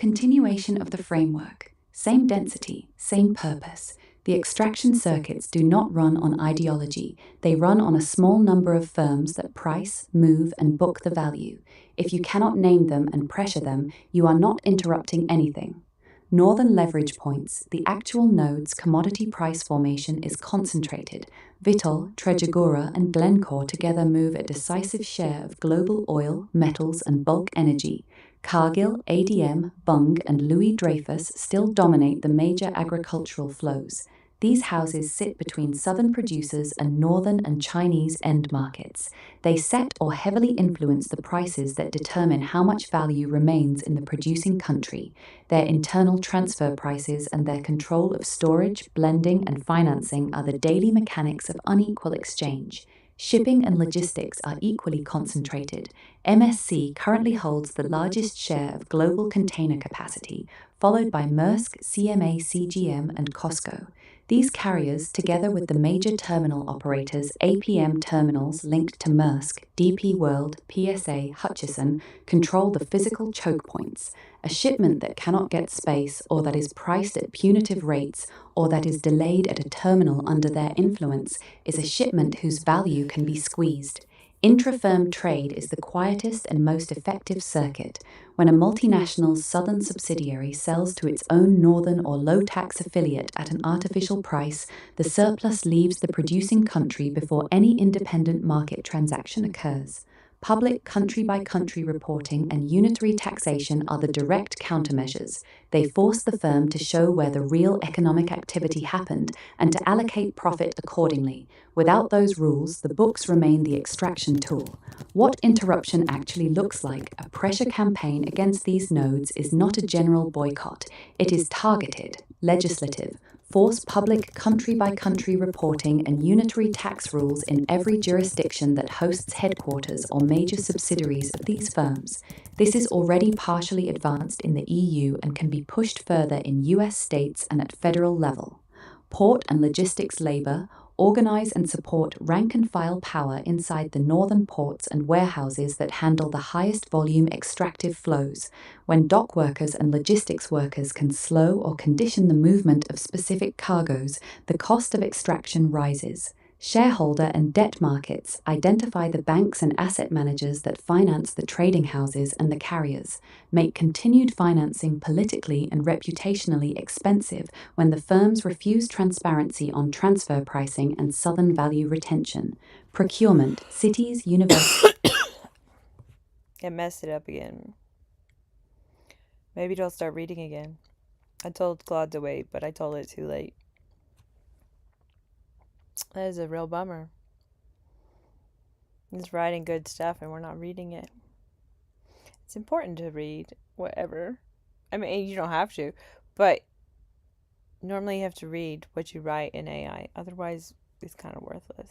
Continuation of the framework. Same density, same purpose. The extraction circuits do not run on ideology. They run on a small number of firms that price, move, and book the value. If you cannot name them and pressure them, you are not interrupting anything. Northern leverage points, the actual node's commodity price formation is concentrated. Vitol, Trafigura, and Glencore together move a decisive share of global oil, metals, and bulk energy. Cargill, ADM, Bunge, and Louis Dreyfus still dominate the major agricultural flows. These houses sit between southern producers and northern and Chinese end markets. They set or heavily influence the prices that determine how much value remains in the producing country. Their internal transfer prices and their control of storage, blending, and financing are the daily mechanics of unequal exchange. Shipping and logistics are equally concentrated. MSC currently holds the largest share of global container capacity, followed by Maersk, CMA CGM, and COSCO. These carriers, together with the major terminal operators, APM terminals linked to Maersk, DP World, PSA, Hutchison, control the physical choke points. A shipment that cannot get space, or that is priced at punitive rates, or that is delayed at a terminal under their influence, is a shipment whose value can be squeezed. Intra-firm trade is the quietest and most effective circuit. When a multinational's southern subsidiary sells to its own northern or low-tax affiliate at an artificial price, the surplus leaves the producing country before any independent market transaction occurs. Public country-by-country reporting and unitary taxation are the direct countermeasures. They force the firm to show where the real economic activity happened and to allocate profit accordingly. Without those rules, the books remain the extraction tool. What interruption actually looks like, a pressure campaign against these nodes, is not a general boycott. It is targeted, legislative. Force public country-by-country reporting and unitary tax rules in every jurisdiction that hosts headquarters or major subsidiaries of these firms. This is already partially advanced in the EU and can be pushed further in US states and at federal level. Port and logistics labor organize and support rank-and-file power inside the northern ports and warehouses that handle the highest volume extractive flows. When dock workers and logistics workers can slow or condition the movement of specific cargoes, the cost of extraction rises. Shareholder and debt markets identify the banks and asset managers that finance the trading houses and the carriers, make continued financing politically and reputationally expensive when the firms refuse transparency on transfer pricing and southern value retention. Procurement, cities, universities... It messed it up again. Maybe it'll start reading again. I told Claude to wait, but I told it too late. That is a real bummer. He's writing good stuff and we're not reading it. It's important to read whatever. I mean, you don't have to, but normally you have to read what you write in AI. Otherwise, it's kind of worthless.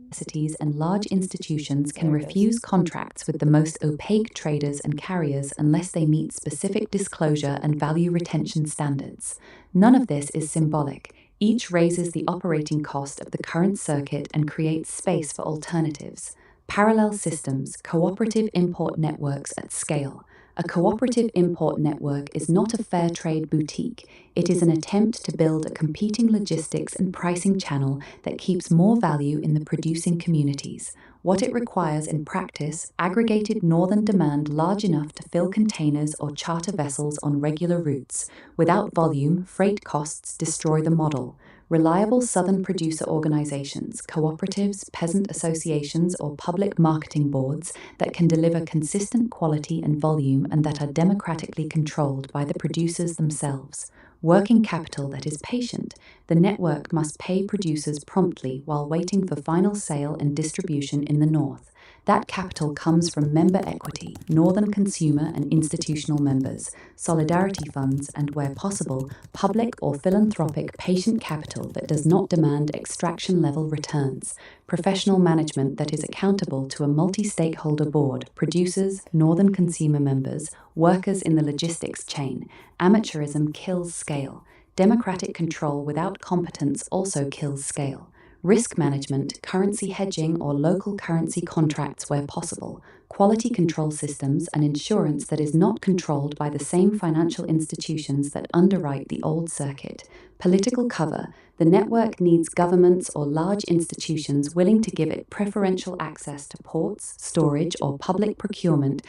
Universities and large institutions can refuse contracts with the most opaque traders and carriers unless they meet specific disclosure and value retention standards. None of this is symbolic. Each raises the operating cost of the current circuit and creates space for alternatives. Parallel systems, cooperative import networks at scale. A cooperative import network is not a fair trade boutique. It is an attempt to build a competing logistics and pricing channel that keeps more value in the producing communities. What it requires in practice, aggregated northern demand large enough to fill containers or charter vessels on regular routes. Without volume, freight costs destroy the model. Reliable southern producer organizations, cooperatives, peasant associations, or public marketing boards that can deliver consistent quality and volume and that are democratically controlled by the producers themselves. Working capital that is patient. The network must pay producers promptly while waiting for final sale and distribution in the north. That capital comes from member equity, northern consumer and institutional members, solidarity funds, and where possible, public or philanthropic patient capital that does not demand extraction-level returns, professional management that is accountable to a multi-stakeholder board, producers, northern consumer members, workers in the logistics chain. Amateurism kills scale. Democratic control without competence also kills scale. Risk management, currency hedging or local currency contracts where possible, quality control systems and insurance that is not controlled by the same financial institutions that underwrite the old circuit, political cover. The network needs governments or large institutions willing to give it preferential access to ports, storage or public procurement.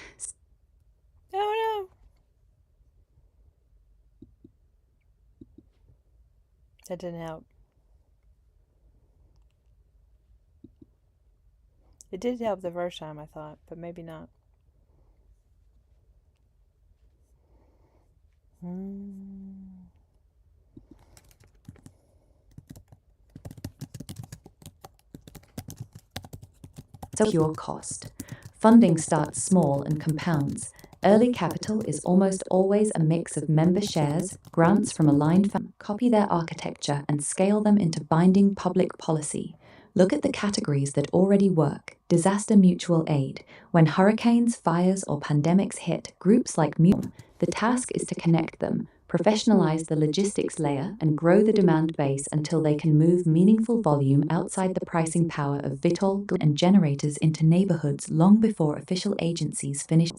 Oh no. That didn't help. It did help the first time, I thought, but maybe not. Pure cost. Funding starts small and compounds. Early capital is almost always a mix of member shares, grants from aligned funds. Copy their architecture and scale them into binding public policy. Look at the categories that already work. Disaster mutual aid. When hurricanes, fires, or pandemics hit, groups like Mutual, the task is to connect them, professionalize the logistics layer, and grow the demand base until they can move meaningful volume outside the pricing power of Vitol and generators into neighborhoods long before official agencies finish.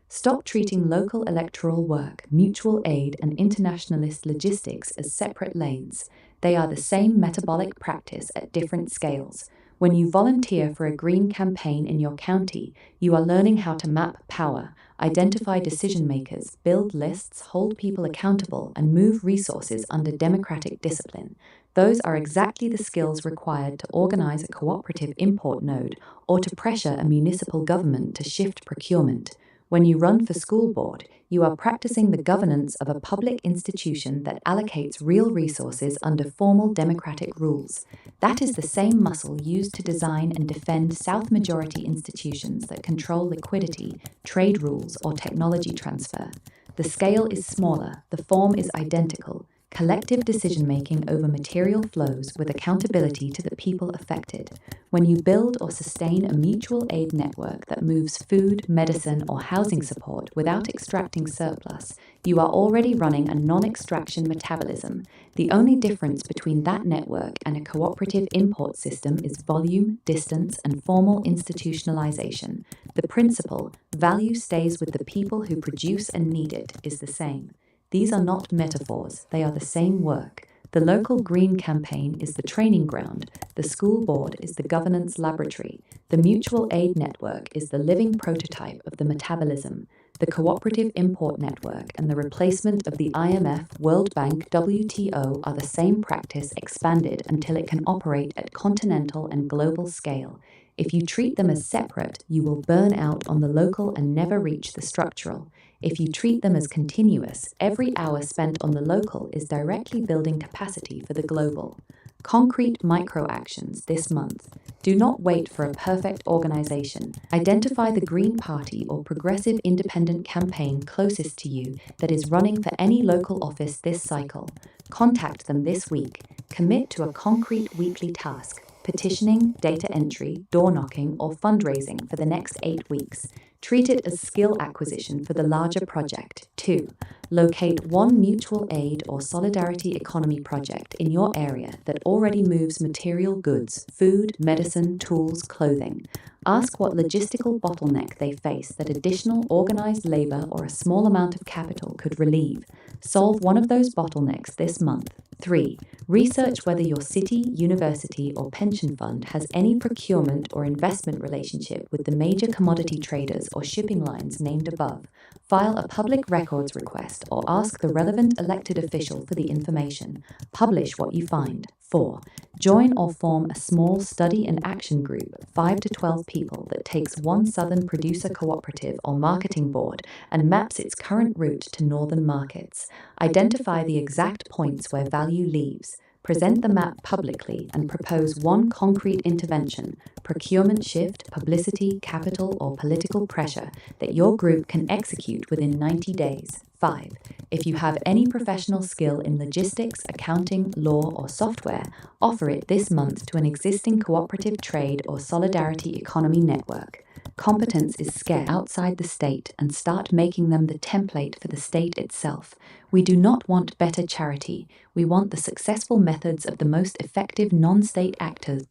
Stop treating local electoral work, mutual aid, and internationalist logistics as separate lanes. They are the same metabolic practice at different scales. When you volunteer for a green campaign in your county, you are learning how to map power, identify decision makers, build lists, hold people accountable, and move resources under democratic discipline. Those are exactly the skills required to organize a cooperative import node or to pressure a municipal government to shift procurement. When you run for school board, you are practicing the governance of a public institution that allocates real resources under formal democratic rules. That is the same muscle used to design and defend South-majority institutions that control liquidity, trade rules, or technology transfer. The scale is smaller, the form is identical. Collective decision-making over material flows with accountability to the people affected. When you build or sustain a mutual aid network that moves food, medicine, or housing support without extracting surplus, you are already running a non-extraction metabolism. The only difference between that network and a cooperative import system is volume, distance, and formal institutionalization. The principle, value stays with the people who produce and need it, is the same. These are not metaphors, they are the same work. The local green campaign is the training ground, the school board is the governance laboratory, the mutual aid network is the living prototype of the metabolism, the cooperative import network and the replacement of the IMF, World Bank, WTO are the same practice expanded until it can operate at continental and global scale. If you treat them as separate, you will burn out on the local and never reach the structural. If you treat them as continuous, every hour spent on the local is directly building capacity for the global. Concrete micro-actions this month. Do not wait for a perfect organization. Identify the Green Party or Progressive Independent campaign closest to you that is running for any local office this cycle. Contact them this week. Commit to a concrete weekly task. Petitioning, data entry, door knocking, or fundraising for the next 8 weeks. Treat it as skill acquisition for the larger project. 2. Locate one mutual aid or solidarity economy project in your area that already moves material goods, food, medicine, tools, clothing. Ask what logistical bottleneck they face that additional organized labor or a small amount of capital could relieve. Solve one of those bottlenecks this month. 3. Research whether your city, university, or pension fund has any procurement or investment relationship with the major commodity traders or shipping lines named above. File a public records request or ask the relevant elected official for the information. Publish what you find. 4. Join or form a small study and action group, 5 to 12 people, that takes one southern producer cooperative or marketing board and maps its current route to northern markets. Identify the exact points where value leaves. Present the map publicly and propose one concrete intervention, procurement shift, publicity, capital, or political pressure that your group can execute within 90 days. 5. If you have any professional skill in logistics, accounting, law, or software, offer it this month to an existing cooperative trade or solidarity economy network. Competence is scarce outside the state and start making them the template for the state itself. We do not want better charity. We want the successful methods of the most effective non-state actors.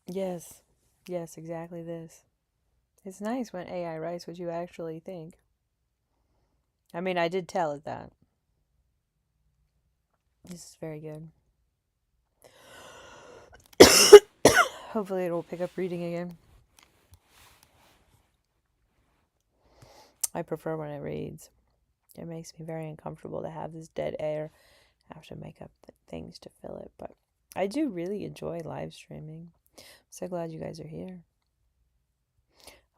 Yes, exactly this. It's nice when AI writes what you actually think. I mean, I did tell it that. This is very good. Hopefully it will pick up reading again. I prefer when it reads. It makes me very uncomfortable to have this dead air. I have to make up things to fill it. But I do really enjoy live streaming. I'm so glad you guys are here.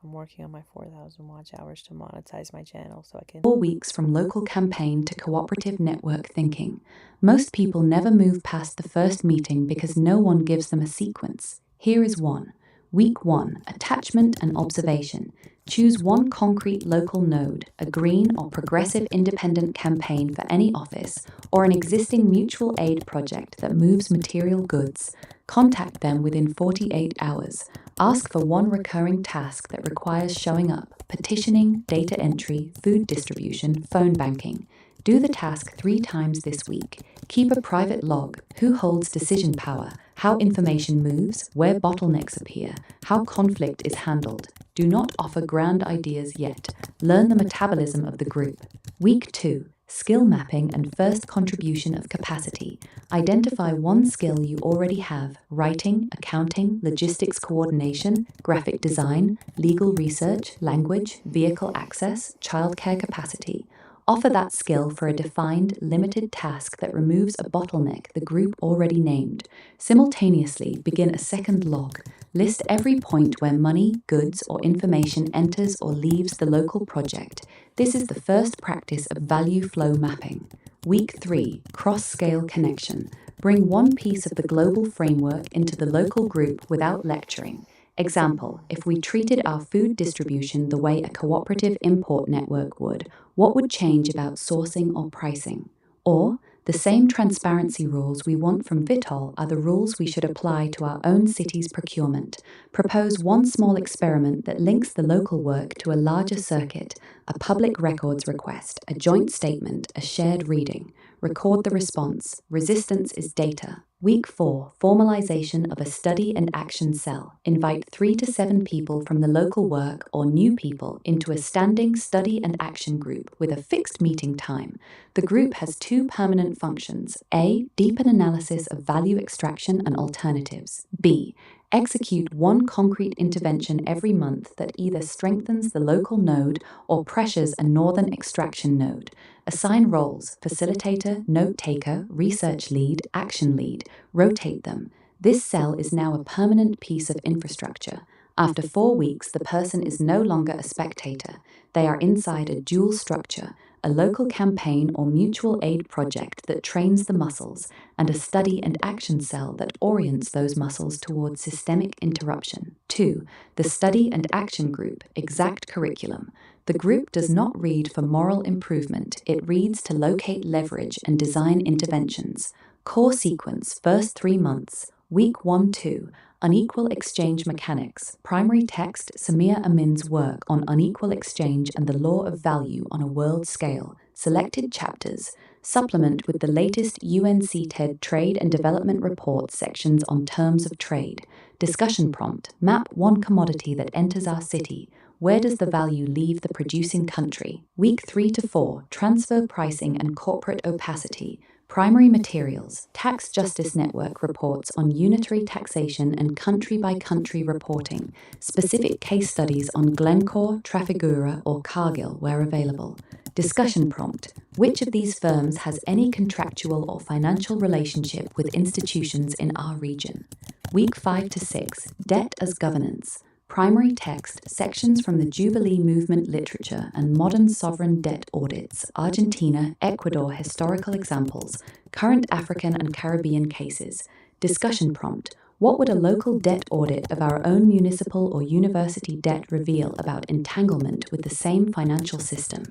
I'm working on my 4,000 watch hours to monetize my channel so I can... 4 weeks from local campaign to cooperative network thinking. Most people never move past the first meeting because no one gives them a sequence. Here is one. Week 1, attachment and observation. Choose one concrete local node, a green or progressive independent campaign for any office, or an existing mutual aid project that moves material goods. Contact them within 48 hours. Ask for one recurring task that requires showing up: petitioning, data entry, food distribution, phone banking. Do the task 3 times this week. Keep a private log: who holds decision power, how information moves, where bottlenecks appear, how conflict is handled. Do not offer grand ideas yet. Learn the metabolism of the group. Week 2. Skill mapping and first contribution of capacity. Identify one skill you already have: writing, accounting, logistics coordination, graphic design, legal research, language, vehicle access, childcare capacity. Offer that skill for a defined, limited task that removes a bottleneck the group already named. Simultaneously, begin a second log. List every point where money, goods, or information enters or leaves the local project. This is the first practice of value flow mapping. Week 3. Cross-scale connection. Bring one piece of the global framework into the local group without lecturing. Example: if we treated our food distribution the way a cooperative import network would, what would change about sourcing or pricing? Or, the same transparency rules we want from Vitol are the rules we should apply to our own city's procurement. Propose one small experiment that links the local work to a larger circuit: a public records request, a joint statement, a shared reading. Record the response. Resistance is data. Week 4. Formalization of a study and action cell. Invite 3 to 7 people from the local work or new people into a standing study and action group with a fixed meeting time. The group has 2 permanent functions: A. Deepen analysis of value extraction and alternatives. B. Execute one concrete intervention every month that either strengthens the local node or pressures a northern extraction node. Assign roles: facilitator, note taker, research lead, action lead. Rotate them. This cell is now a permanent piece of infrastructure. After 4 weeks, the person is no longer a spectator. They are inside a dual structure: a local campaign or mutual aid project that trains the muscles, and a study and action cell that orients those muscles towards systemic interruption. 2. The study and action group. Exact curriculum. The group does not read for moral improvement, it reads to locate leverage and design interventions. Core sequence: first 3 months. Week 1-2. Unequal exchange mechanics. Primary text: Samir Amin's work on unequal exchange and the law of value on a world scale. Selected chapters. Supplement with the latest UNCTED Trade and Development Report sections on terms of trade. Discussion prompt: map one commodity that enters our city. Where does the value leave the producing country? Week 3-4. Transfer pricing and corporate opacity. Primary materials. Tax Justice Network reports on unitary taxation and country-by-country reporting. Specific case studies on Glencore, Trafigura, or Cargill where available. Discussion prompt: which of these firms has any contractual or financial relationship with institutions in our region? Week 5-6. Debt as governance. Primary text: sections from the Jubilee Movement literature and modern sovereign debt audits, Argentina, Ecuador historical examples, current African and Caribbean cases. Discussion prompt: what would a local debt audit of our own municipal or university debt reveal about entanglement with the same financial system?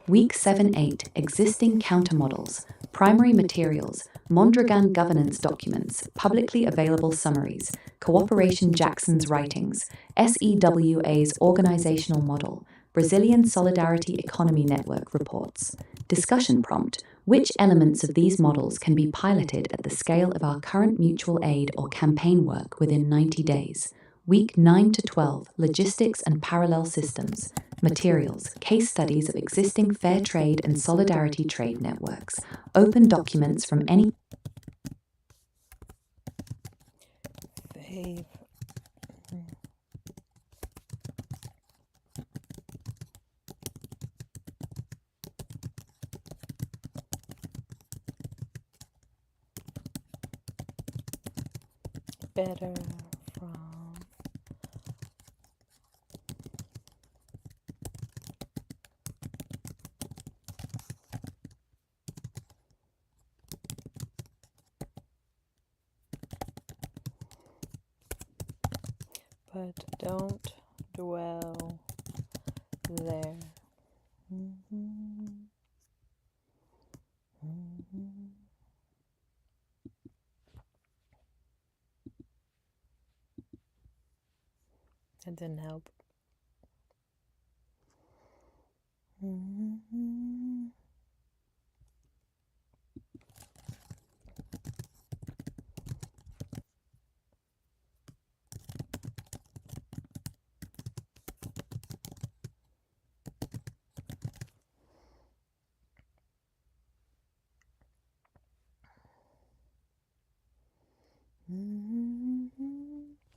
Week 7-8. Existing countermodels. Primary materials: Mondragon governance documents, publicly available summaries, Cooperation Jackson's writings, SEWA's organizational model, Brazilian Solidarity Economy Network reports. Discussion prompt: which elements of these models can be piloted at the scale of our current mutual aid or campaign work within 90 days? Week 9-12. Logistics and parallel systems. Materials: case studies of existing fair trade and solidarity trade networks. Open documents from any better from but don't dwell there. That didn't help.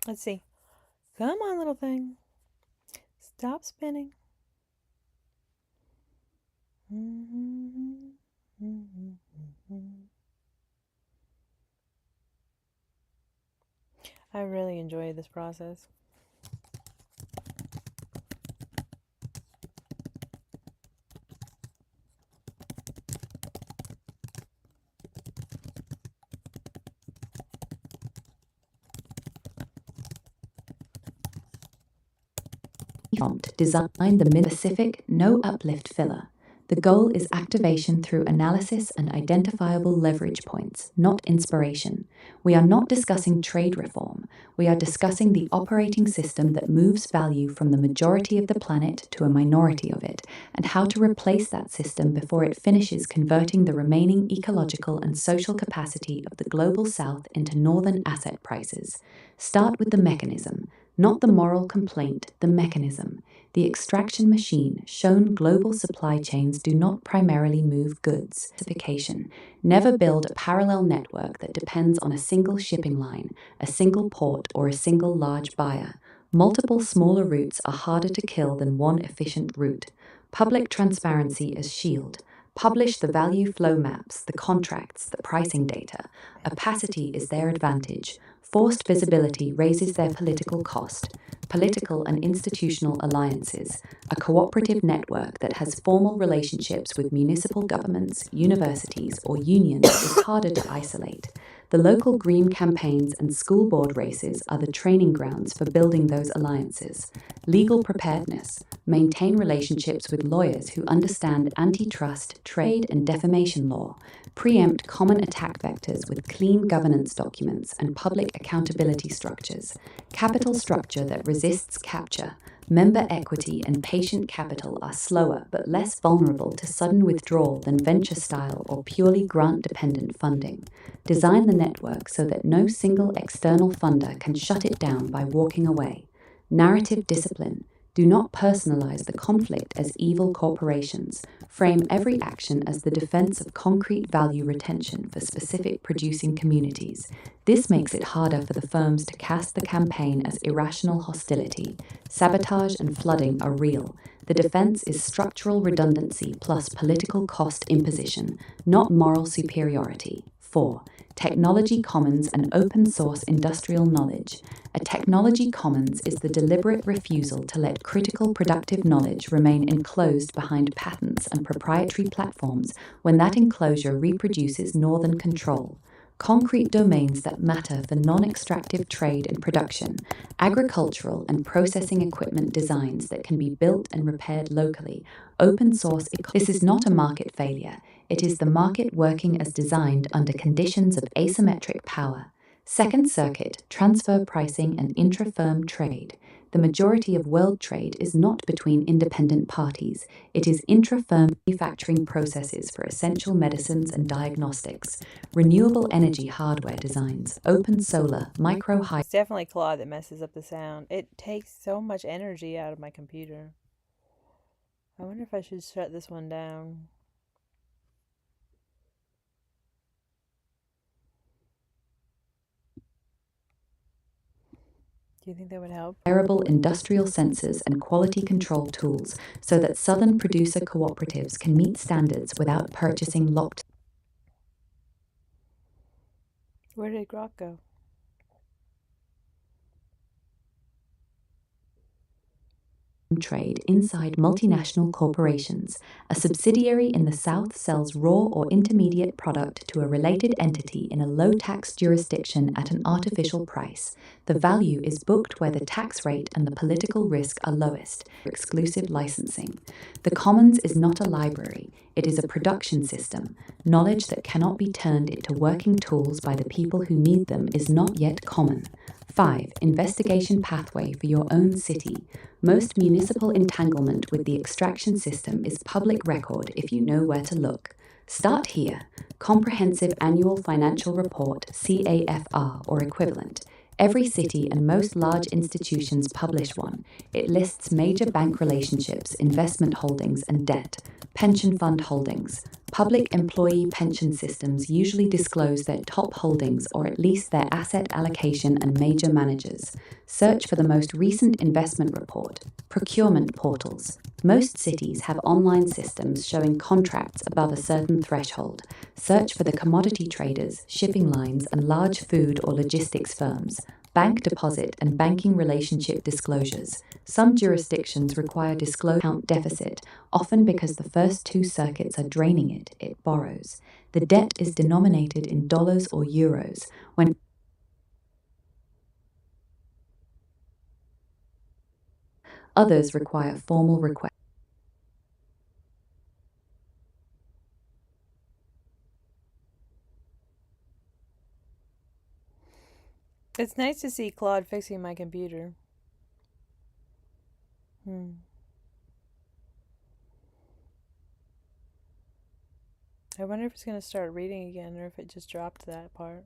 Let's see. Come on, little thing. Stop spinning. I really enjoy this process. Prompt designed the specific no uplift filler. The goal is activation through analysis and identifiable leverage points, not inspiration. We are not discussing trade reform. We are discussing the operating system that moves value from the majority of the planet to a minority of it, and how to replace that system before it finishes converting the remaining ecological and social capacity of the global south into northern asset prices. Start with the mechanism, not the moral complaint, the mechanism. The extraction machine shown global supply chains do not primarily move goods. Specification. Never build a parallel network that depends on a single shipping line, a single port, or a single large buyer. Multiple smaller routes are harder to kill than one efficient route. Public transparency as shield. Publish the value flow maps, the contracts, the pricing data. Opacity is their advantage. Forced visibility raises their political cost. Political and institutional alliances, a cooperative network that has formal relationships with municipal governments, universities, or unions is harder to isolate. The local green campaigns and school board races are the training grounds for building those alliances. Legal preparedness. Maintain relationships with lawyers who understand antitrust, trade, and defamation law. Preempt common attack vectors with clean governance documents and public accountability structures. Capital structure that resists capture. Member equity and patient capital are slower but less vulnerable to sudden withdrawal than venture-style or purely grant-dependent funding. Design the network so that no single external funder can shut it down by walking away. Narrative discipline. Do not personalize the conflict as evil corporations. Frame every action as the defense of concrete value retention for specific producing communities. This makes it harder for the firms to cast the campaign as irrational hostility. Sabotage and flooding are real. The defense is structural redundancy plus political cost imposition, not moral superiority. 4. Technology commons and open source industrial knowledge. A technology commons is the deliberate refusal to let critical productive knowledge remain enclosed behind patents and proprietary platforms when that enclosure reproduces northern control. Concrete domains that matter for non-extractive trade and production, agricultural and processing equipment designs that can be built and repaired locally, open source. This is not a market failure. It is the market working as designed under conditions of asymmetric power. Second circuit, transfer pricing and intra-firm trade. The majority of world trade is not between independent parties. It is intra-firm manufacturing processes for essential medicines and diagnostics, renewable energy hardware designs, open solar, micro-hydro. It's definitely Claude that messes up the sound. It takes so much energy out of my computer. I wonder if I should shut this one down. Do you think that would help? Wearable industrial sensors and quality control tools so that southern producer cooperatives can meet standards without purchasing locked. Where did Grok go? trade inside multinational corporations. A subsidiary in the South sells raw or intermediate product to a related entity in a low-tax jurisdiction at an artificial price. The value is booked where the tax rate and the political risk are lowest. Exclusive licensing. The commons is not a library. It is a production system. Knowledge that cannot be turned into working tools by the people who need them is not yet common. 5. Investigation pathway for your own city. Most municipal entanglement with the extraction system is public record if you know where to look. Start here. Comprehensive Annual Financial Report, CAFR or equivalent. Every city and most large institutions publish one. It lists major bank relationships, investment holdings, and debt. Pension fund holdings. Public employee pension systems usually disclose their top holdings or at least their asset allocation and major managers. Search for the most recent investment report. Procurement portals. Most cities have online systems showing contracts above a certain threshold. Search for the commodity traders, shipping lines, and large food or logistics firms. Bank deposit and banking relationship disclosures. Some jurisdictions require disclosure account deficit, often because the first two circuits are draining it, it borrows. The debt is denominated in dollars or euros. When others require formal requests. It's nice to see Claude fixing my computer. I wonder if it's going to start reading again or if it just dropped that part.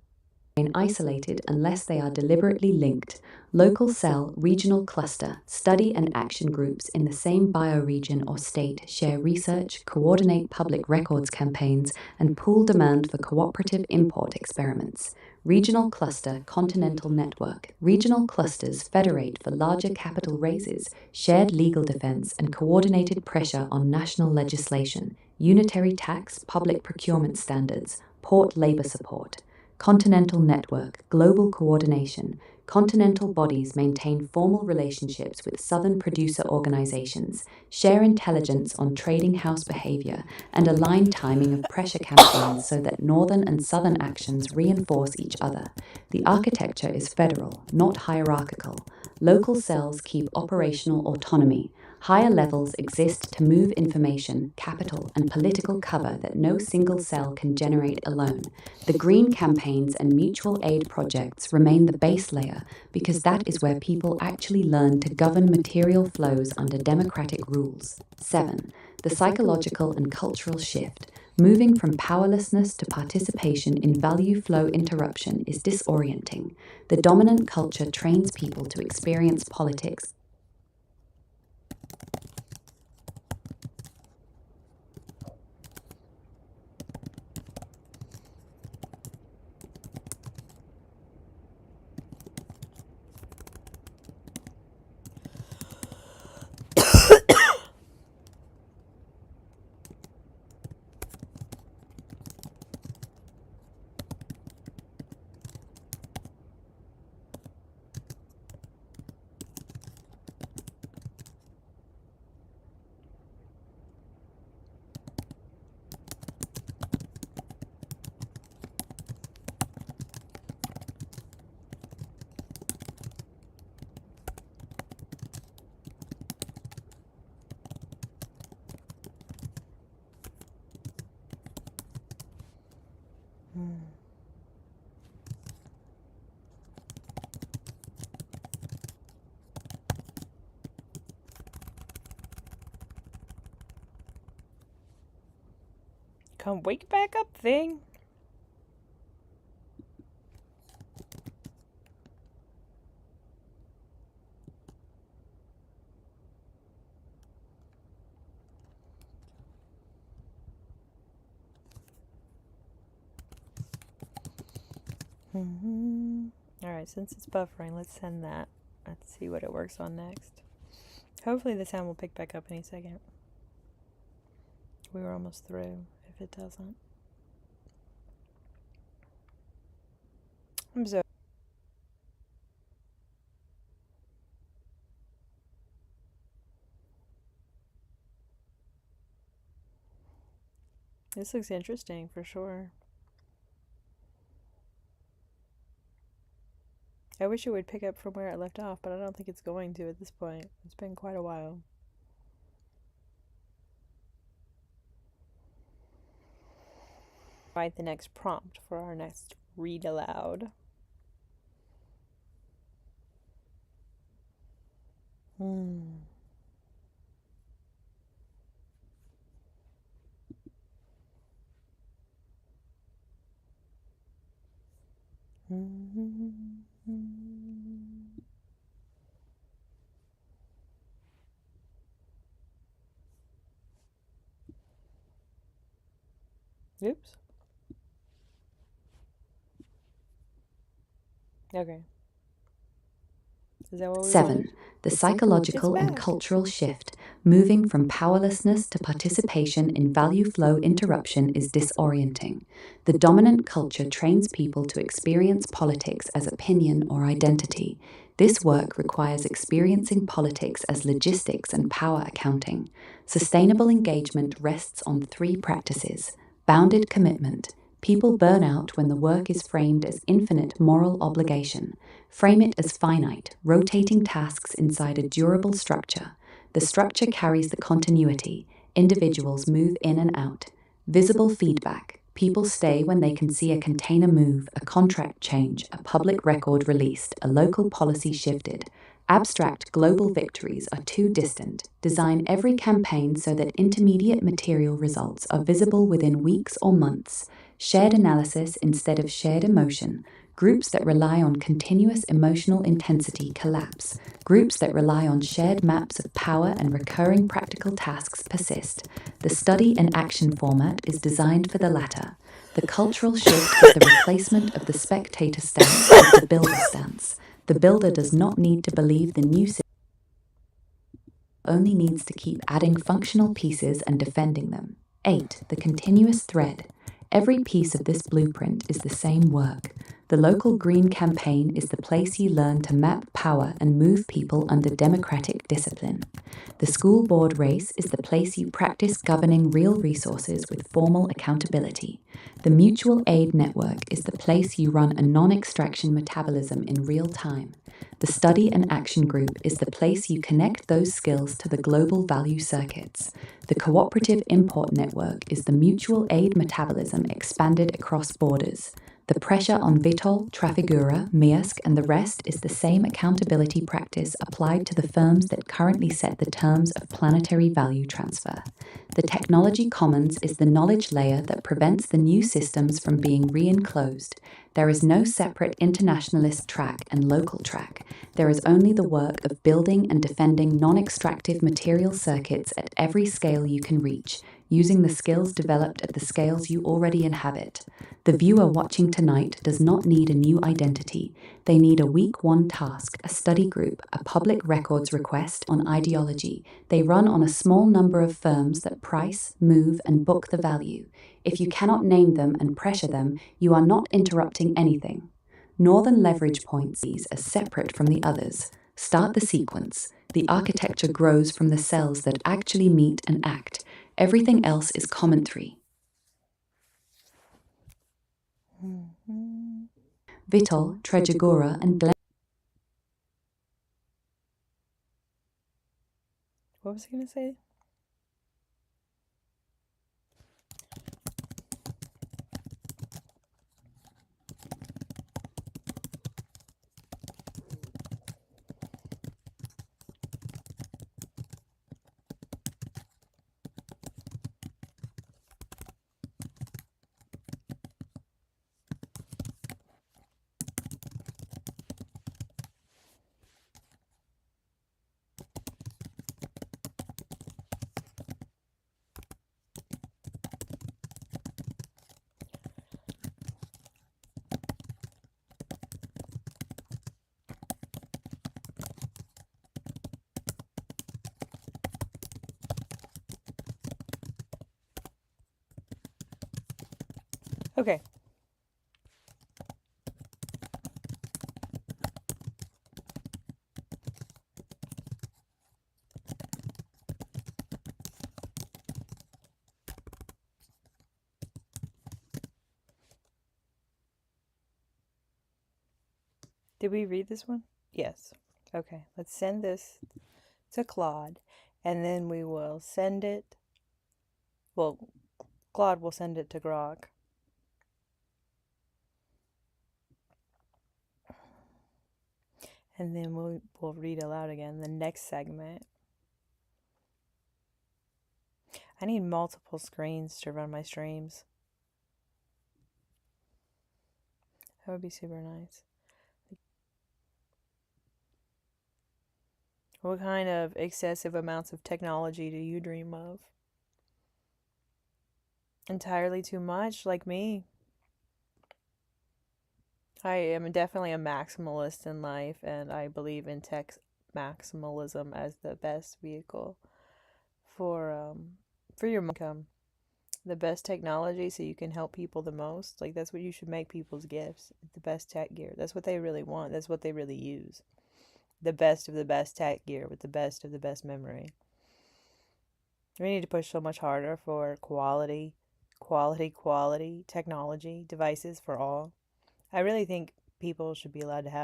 Isolated unless they are deliberately linked. Local cell, regional cluster, study and action groups in the same bioregion or state share research, coordinate public records campaigns, and pool demand for cooperative import experiments. Regional cluster, continental network. Regional clusters federate for larger capital raises, shared legal defense, and coordinated pressure on national legislation, unitary tax, public procurement standards, port labor support. Continental network, global coordination. Continental bodies maintain formal relationships with southern producer organizations, share intelligence on trading house behavior, and align timing of pressure campaigns so that northern and southern actions reinforce each other. The architecture is federal, not hierarchical. Local cells keep operational autonomy. Higher levels exist to move information, capital, and political cover that no single cell can generate alone. The green campaigns and mutual aid projects remain the base layer because that is where people actually learn to govern material flows under democratic rules. 7. The psychological and cultural shift. Moving from powerlessness to participation in value flow interruption is disorienting. The dominant culture trains people to experience politics Come wake back up, thing. Alright, since it's buffering, let's send that. Let's see what it works on next. Hopefully the sound will pick back up any second. We were almost through, if it doesn't. I'm so This looks interesting for sure. I wish it would pick up from where it left off, but I don't think it's going to at this point. It's been quite a while. Write the next prompt for our next read aloud. Oops. Okay. Is that what we 7. wanted? The psychological and cultural shift, moving from powerlessness to participation in value flow interruption, is disorienting. The dominant culture trains people to experience politics as opinion or identity. This work requires experiencing politics as logistics and power accounting. Sustainable engagement rests on 3 practices: bounded commitment. People burn out when the work is framed as infinite moral obligation. Frame it as finite, rotating tasks inside a durable structure. The structure carries the continuity. Individuals move in and out. Visible feedback. People stay when they can see a container move, a contract change, a public record released, a local policy shifted. Abstract global victories are too distant. Design every campaign so that intermediate material results are visible within weeks or months. Shared analysis instead of shared emotion. Groups that rely on continuous emotional intensity collapse. Groups that rely on shared maps of power and recurring practical tasks persist. The study and action format is designed for the latter. The cultural shift is the replacement of the spectator stance with the builder stance. The builder does not need to believe the new system, only needs to keep adding functional pieces and defending them. 8. The continuous thread. Every piece of this blueprint is the same work. The local green campaign is the place you learn to map power and move people under democratic discipline. The school board race is the place you practice governing real resources with formal accountability. The mutual aid network is the place you run a non-extraction metabolism in real time. The study and action group is the place you connect those skills to the global value circuits. The cooperative import network is the mutual aid metabolism expanded across borders. The pressure on Vitol, Trafigura, Maersk, and the rest is the same accountability practice applied to the firms that currently set the terms of planetary value transfer. The technology commons is the knowledge layer that prevents the new systems from being re-enclosed. There is no separate internationalist track and local track. There is only the work of building and defending non-extractive material circuits at every scale you can reach, using the skills developed at the scales you already inhabit. The viewer watching tonight does not need a new identity. They need a week 1 task, a study group, a public records request on ideology. They run on a small number of firms that price, move, and book the value. If you cannot name them and pressure them, you are not interrupting anything. Northern leverage points are separate from the others. Start the sequence. The architecture grows from the cells that actually meet and act. Everything else is commentary. Vitol, Trejagora, and Glen. What was I going to say? Okay. Did we read this one? Yes. Okay, let's send this to Claude, and then we will send it. Well, Claude will send it to Grok. And then we'll read aloud again the next segment. I need multiple screens to run my streams. That would be super nice. What kind of excessive amounts of technology do you dream of? Entirely too much, like me. I am definitely a maximalist in life, and I believe in tech maximalism as the best vehicle for your income. The best technology so you can help people the most. Like, that's what you should make people's gifts. The best tech gear. That's what they really want. That's what they really use. The best of the best tech gear with the best of the best memory. We need to push so much harder for quality technology devices for all. I really think people should be allowed to have